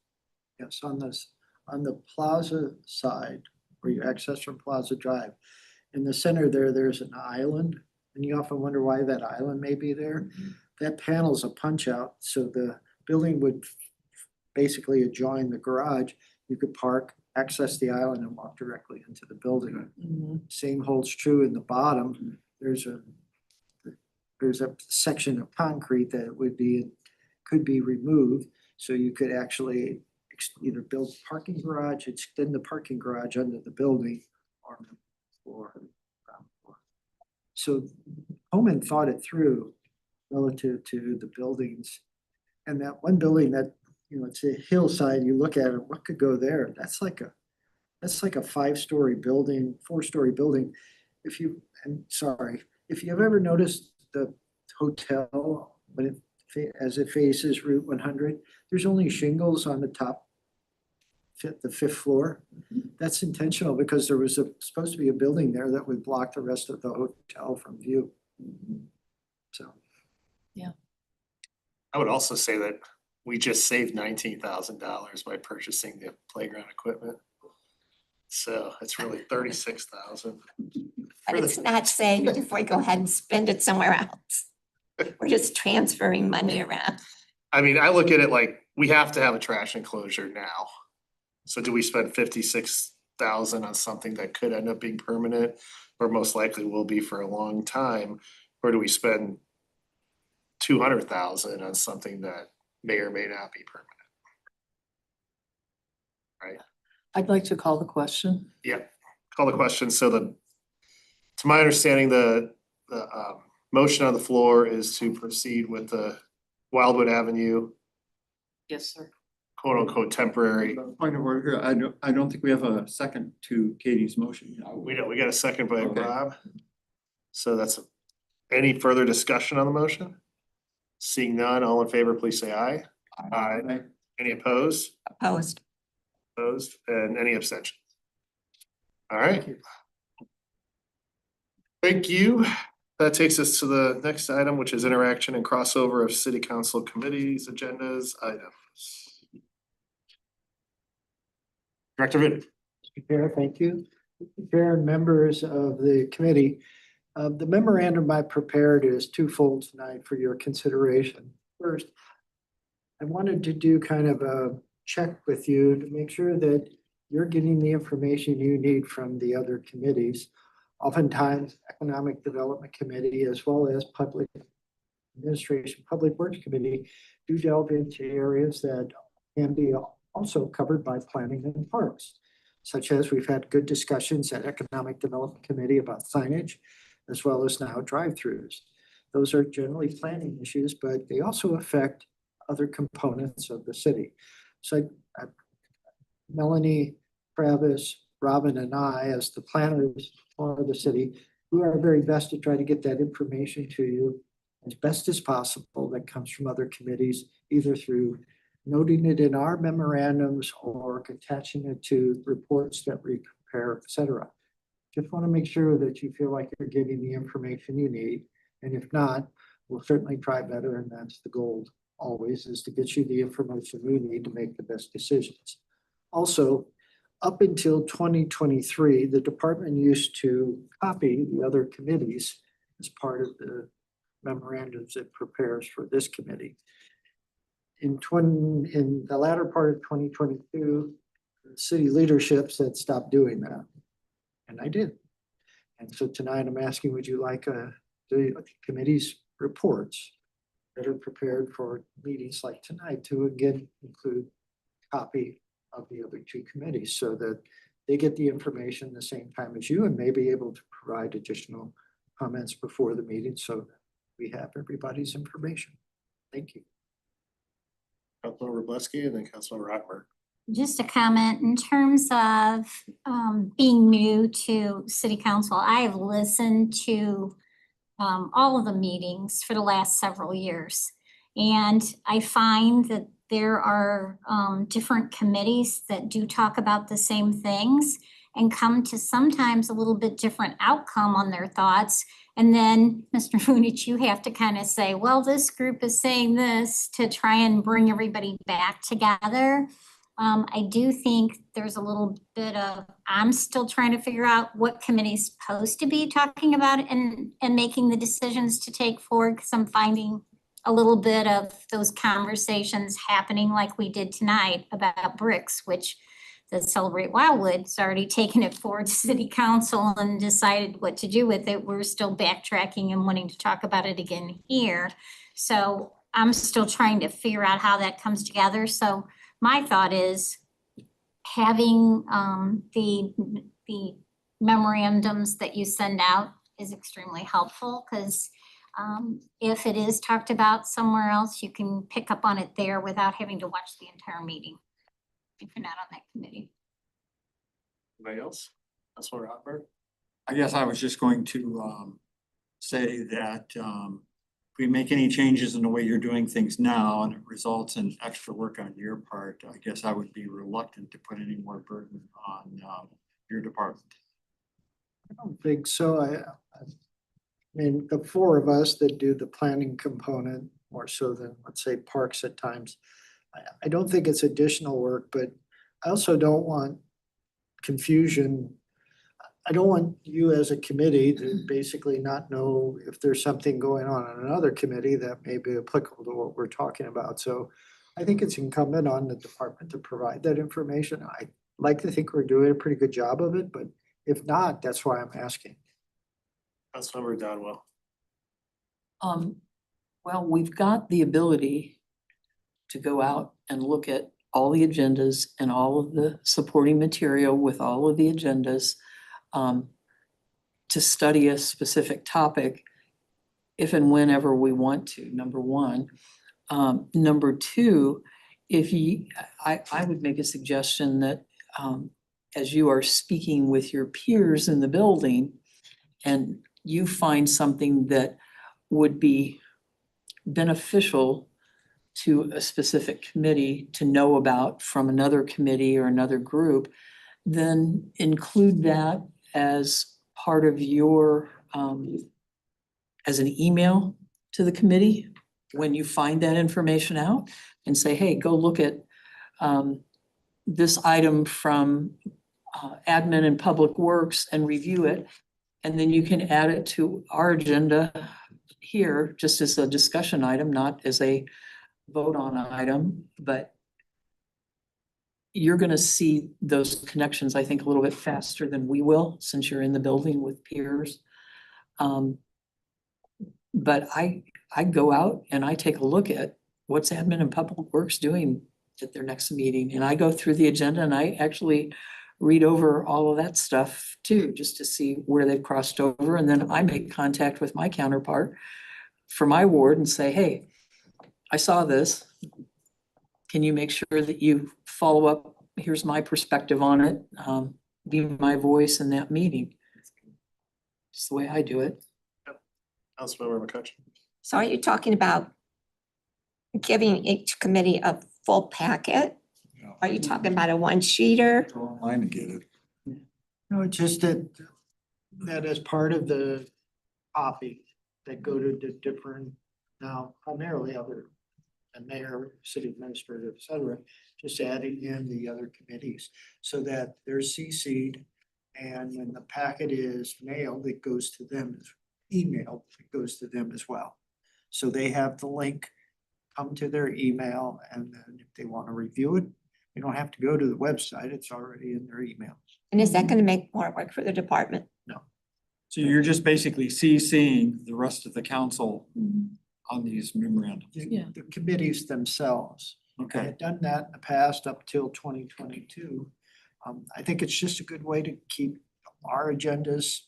Yes, on the plaza side, where you access from Plaza Drive, in the center there's an island, and you often wonder why that island may be there. That panel's a punch out, so the building would basically adjoin the garage. You could park, access the island, and walk directly into the building. Same holds true in the bottom. There's a section of concrete that could be removed, so you could actually either build a parking garage, extend the parking garage under the building, or ground floor. So Homan thought it through relative to the buildings. And that one building that, it's a hillside, you look at it, what could go there? That's like a 5-story building, 4-story building. If you've ever noticed the hotel, as it faces Route 100, there's only shingles on the top, the 5th floor. That's intentional because there was supposed to be a building there that would block the rest of the hotel from view. So. I would also say that we just saved $19,000 by purchasing the playground equipment. So it's really 36,000. But it's not saved if we go ahead and spend it somewhere else. We're just transferring money around. I mean, I look at it like, we have to have a trash enclosure now. So do we spend 56,000 on something that could end up being permanent, or most likely will be for a long time? Or do we spend 200,000 on something that may or may not be permanent? I'd like to call the question. Call the question, so to my understanding, the motion on the floor is to proceed with the Wildwood Avenue Yes, sir. quote unquote temporary. Point of order, I don't think we have a second to Katie's motion. We got a second by Okay. Rob. So any further discussion on the motion? Seeing none, all in favor, please say aye. Aye. Any opposed? Opposed. Opposed, and any abstention? All right. Thank you. That takes us to the next item, which is interaction and crossover of city council committees, agendas, items. Director Vid. Mr. Chair, thank you. Mr. Chair and members of the committee, the memorandum I prepared is twofold tonight for your consideration. First, I wanted to do kind of a check with you to make sure that you're getting the information you need from the other committees. Oftentimes, Economic Development Committee, as well as Public Administration, Public Works Committee, do delve into areas that can be also covered by planning and parks, such as we've had good discussions at Economic Development Committee about signage, as well as now drive-throughs. Those are generally planning issues, but they also affect other components of the city. So Melanie, Travis, Robin, and I, as the planners for the city, do our very best to try to get that information to you as best as possible that comes from other committees, either through noting it in our memorandums or attaching it to reports that we prepare, et cetera. Just want to make sure that you feel like you're getting the information you need. And if not, we'll certainly try better. And that's the goal always, is to get you the information you need to make the best decisions. Also, up until 2023, the department used to copy the other committees as part of the memorandums it prepares for this committee. In the latter part of 2022, the city leadership said, stop doing that. And I did. And so tonight I'm asking, would you like the committee's reports that are prepared for meetings like tonight to again include a copy of the other two committees so that they get the information the same time as you and may be able to provide additional comments before the meeting so that we have everybody's information. Thank you. Councilor Roblesky and then Councilor Rockmer. Just a comment in terms of being new to city council. I have listened to all of the meetings for the last several years. And I find that there are different committees that do talk about the same things and come to sometimes a little bit different outcome on their thoughts. And then, Mr. Vunich, you have to kind of say, well, this group is saying this to try and bring everybody back together. I do think there's a little bit of, I'm still trying to figure out what committee's supposed to be talking about and making the decisions to take forward, because I'm finding a little bit of those conversations happening like we did tonight about bricks, which the Celebrate Wildwood's already taken it forward to city council and decided what to do with it. We're still backtracking and wanting to talk about it again here. So I'm still trying to figure out how that comes together. So my thought is having the memorandums that you send out is extremely helpful, because if it is talked about somewhere else, you can pick up on it there without having to watch the entire meeting if you're not on that committee. Anybody else? Councilor Rockmer? I guess I was just going to say that if we make any changes in the way you're doing things now and it results in extra work on your part, I guess I would be reluctant to put any more burden on your department. I don't think so. I mean, the four of us that do the planning component more so than, let's say, parks at times. I don't think it's additional work, but I also don't want confusion. I don't want you as a committee to basically not know if there's something going on in another committee that may be applicable to what we're talking about. So I think it's incumbent on the department to provide that information. I like to think we're doing a pretty good job of it, but if not, that's why I'm asking. Councilmember Donwell. Well, we've got the ability to go out and look at all the agendas and all of the supporting material with all of the agendas to study a specific topic if and whenever we want to, number one. Number two, I would make a suggestion that as you are speaking with your peers in the building and you find something that would be beneficial to a specific committee to know about from another committee or another group, then include that as part of your, as an email to the committee when you find that information out and say, hey, go look at this item from admin and public works and review it. And then you can add it to our agenda here, just as a discussion item, not as a vote on item, but you're gonna see those connections, I think, a little bit faster than we will, since you're in the building with peers. But I go out and I take a look at what's admin and public works doing at their next meeting, and I go through the agenda and I actually read over all of that stuff too, just to see where they've crossed over, and then I make contact with my counterpart for my ward and say, hey, I saw this. Can you make sure that you follow up? Here's my perspective on it. Be my voice in that meeting. It's the way I do it. Councilmember McCutcheon. So are you talking about giving each committee a full packet? Are you talking about a one-sheeter? Go online to get it. No, it's just that as part of the copy that go to the different, now primarily other, the mayor, city administrator, et cetera, just adding in the other committees so that they're CC'd. And when the packet is mailed, it goes to them, emailed, it goes to them as well. So they have the link, come to their email, and then if they want to review it, they don't have to go to the website, it's already in their emails. And is that gonna make more work for the department? So you're just basically CCing the rest of the council on these memorandums. Yeah. The committees themselves. I Okay, had done that in the past up till 2022. I think it's just a good way to keep our agendas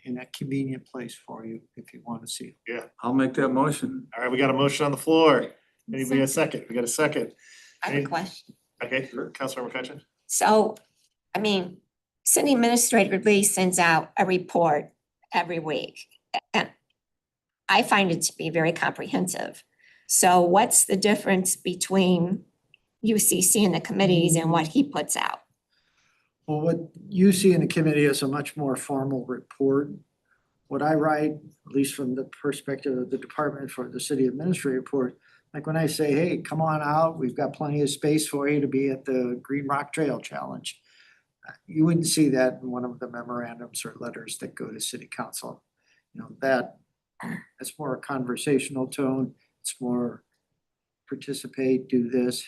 in a convenient place for you if you want to see. I'll make that motion. All right, we got a motion on the floor. Anybody got a second? We got a second. I have a question. Okay, Councilmember McCutcheon. So, I mean, city administrator Lee sends out a report every week. And I find it to be very comprehensive. So what's the difference between UCC and the committees and what he puts out? Well, what you see in the committee is a much more formal report. What I write, at least from the perspective of the department for the city administrative report, like when I say, hey, come on out, we've got plenty of space for you to be at the Green Rock Trail Challenge. You wouldn't see that in one of the memorandums or letters that go to city council. You know, that's more a conversational tone. It's more participate, do this,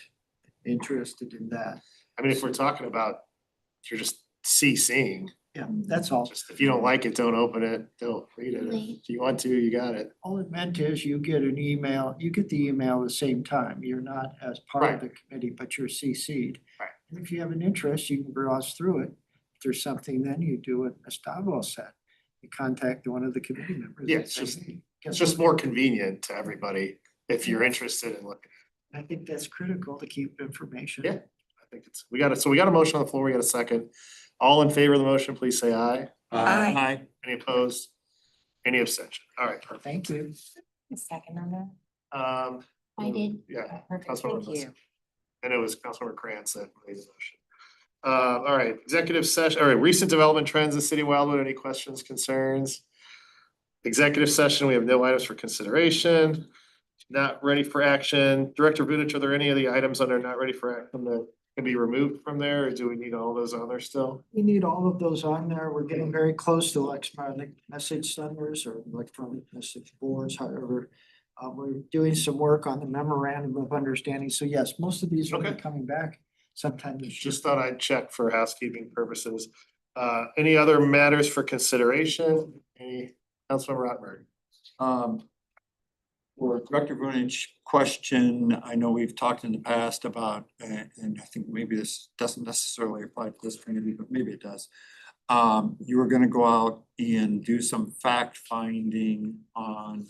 interested in that. I mean, if we're talking about, if you're just CCing, Yeah, that's all. just if you don't like it, don't open it, don't read it. If you want to, you got it. All it meant is you get an email, you get the email at the same time. You're not as part of the committee, but you're CC'd. Right. And if you have an interest, you can browse through it. If there's something, then you do what Ms. Dodwell said. You contact one of the committee members. Yeah, and it's say, just- "Hey, It's guess just what?" more convenient to everybody if you're interested in looking. I think that's critical to keep information. Yeah. I think it's, we got a motion on the floor, we got a second. All in favor of the motion, please say aye. Aye. aye. Any opposed? Any abstention? All right, perfect. Thank you. A second on that? I did. Yeah, Perfect, Councilmember thank Lewis. you. And it was Councilmember Krantz that made the motion. All right, executive session, all right, recent development trends in City of Wildwood, any questions, concerns? Executive session, we have no items for consideration. Not ready for action. Director Vunich, are there any of the items under not ready for action that can be removed from there, or do we need all those on there still? We need all of those on there. We're getting very close to electronic message centers or electronic message boards, however. We're doing some work on the memorandum of understanding. So yes, most of these are Okay. coming back sometime this year. Just thought I'd check for housekeeping purposes. Any other matters for consideration? Any, Councilmember Rottenberg? For Director Vunich question, I know we've talked in the past about, and I think maybe this doesn't necessarily apply to this community, but maybe it does. You were gonna go out and do some fact finding on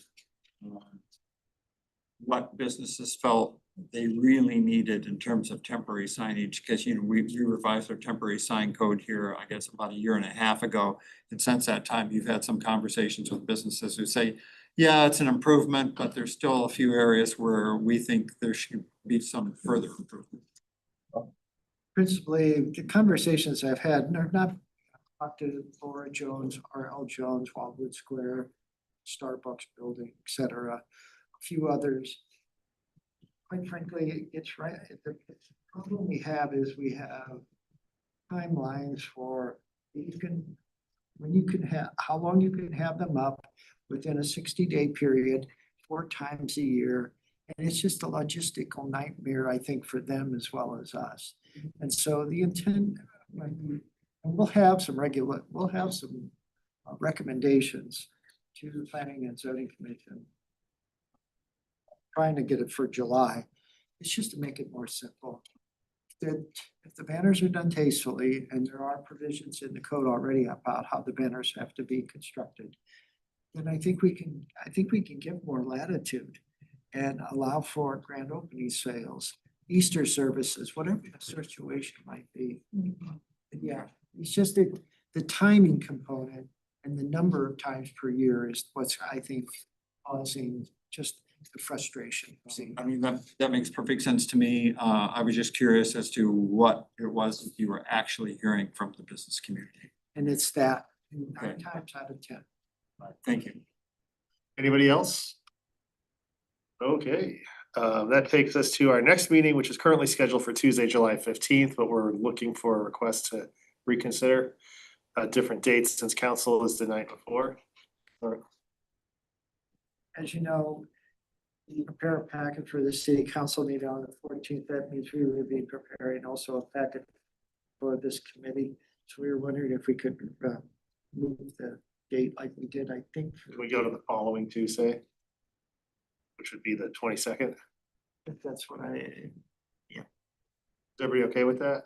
what businesses felt they really needed in terms of temporary signage, because we revised our temporary sign code here, I guess, about a year and a half ago. And since that time, you've had some conversations with businesses who say, yeah, it's an improvement, but there's still a few areas where we think there should be some further improvement. Principally, the conversations I've had, they're not talked to Laura Jones, R.L. Jones, Wildwood Square, Starbucks building, et cetera, a few others. Quite frankly, it's right, the problem we have is we have timelines for when you can have, how long you can have them up within a 60-day period, 4 times a year. And it's just a logistical nightmare, I think, for them as well as us. And so the intent, and we'll have some recommendations to the Planning and Zoning Commission. Trying to get it for July. It's just to make it more simple. If the banners are done tastefully, and there are provisions in the code already about how the banners have to be constructed, then I think we can give more latitude and allow for grand opening sales, Easter services, whatever the situation might be. Yeah, it's just the timing component and the number of times per year is what's, I think, causing just the frustration. I mean, that makes perfect sense to me. I was just curious as to what it was that you were actually hearing from the business community. And it's that Okay. 9 times out of 10. Thank you. Anybody else? Okay, that takes us to our next meeting, which is currently scheduled for Tuesday, July 15th, but we're looking for a request to reconsider different dates since council is the night before. As you know, you prepare a packet for the city council meeting on the 14th. That means we will be preparing also a packet for this committee. So we were wondering if we could move the date like we did, I think. Can we go to the following Tuesday? Which would be the 22nd. If that's what Is everybody okay with that?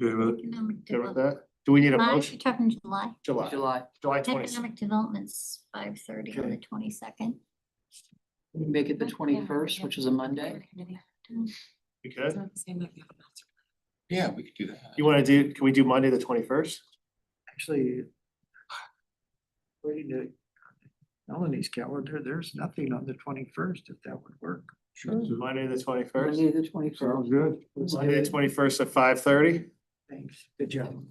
Good with it? Economic Good with development. that? Do we need a July, motion? you're talking July. July 20th. Economic development's 5:30 on the 22nd. We make it the 21st, which is a Monday. We could. Yeah, we could do that. You wanna do, can we do Monday, the 21st? actually. According to Melanie's calendar, there's nothing on the 21st, if that would work. Monday, the 21st? Monday, the 21st. Sounds good. Monday, the 21st at 5:30? Thanks, good job.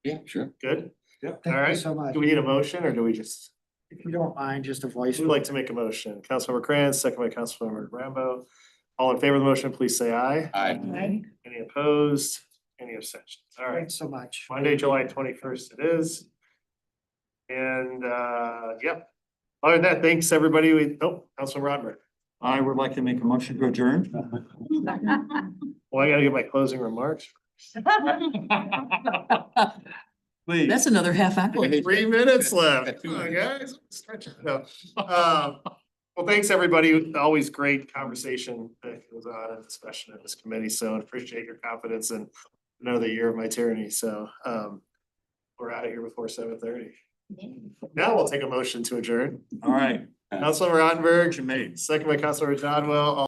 Yeah, sure. Good? Thank you Alright. so much. Do we need a motion or do we just? If you don't mind, just a voice. We'd like to make a motion. Councilmember Cran, second by Councilmember Rambo. All in favor of the motion, please say aye. Aye. Any opposed? Any abstentions? All right, Thanks so much. Monday, July 21st it is. And yep. Other than that, thanks, everybody. Councilman Rodmer. I would like to make a motion to adjourn. Well, I gotta get my closing remarks. Please. That's another half hour. 3 minutes left. Come on, guys. Stretch it. No. Well, thanks, everybody. Always great conversation that goes on and discussion in this committee. So I appreciate your confidence in another year of my tyranny. So we're out of here before 7:30. Now we'll take a motion to adjourn. All right. Councilmember Rottenberg, Motion made. second by Councilmember Johnwell.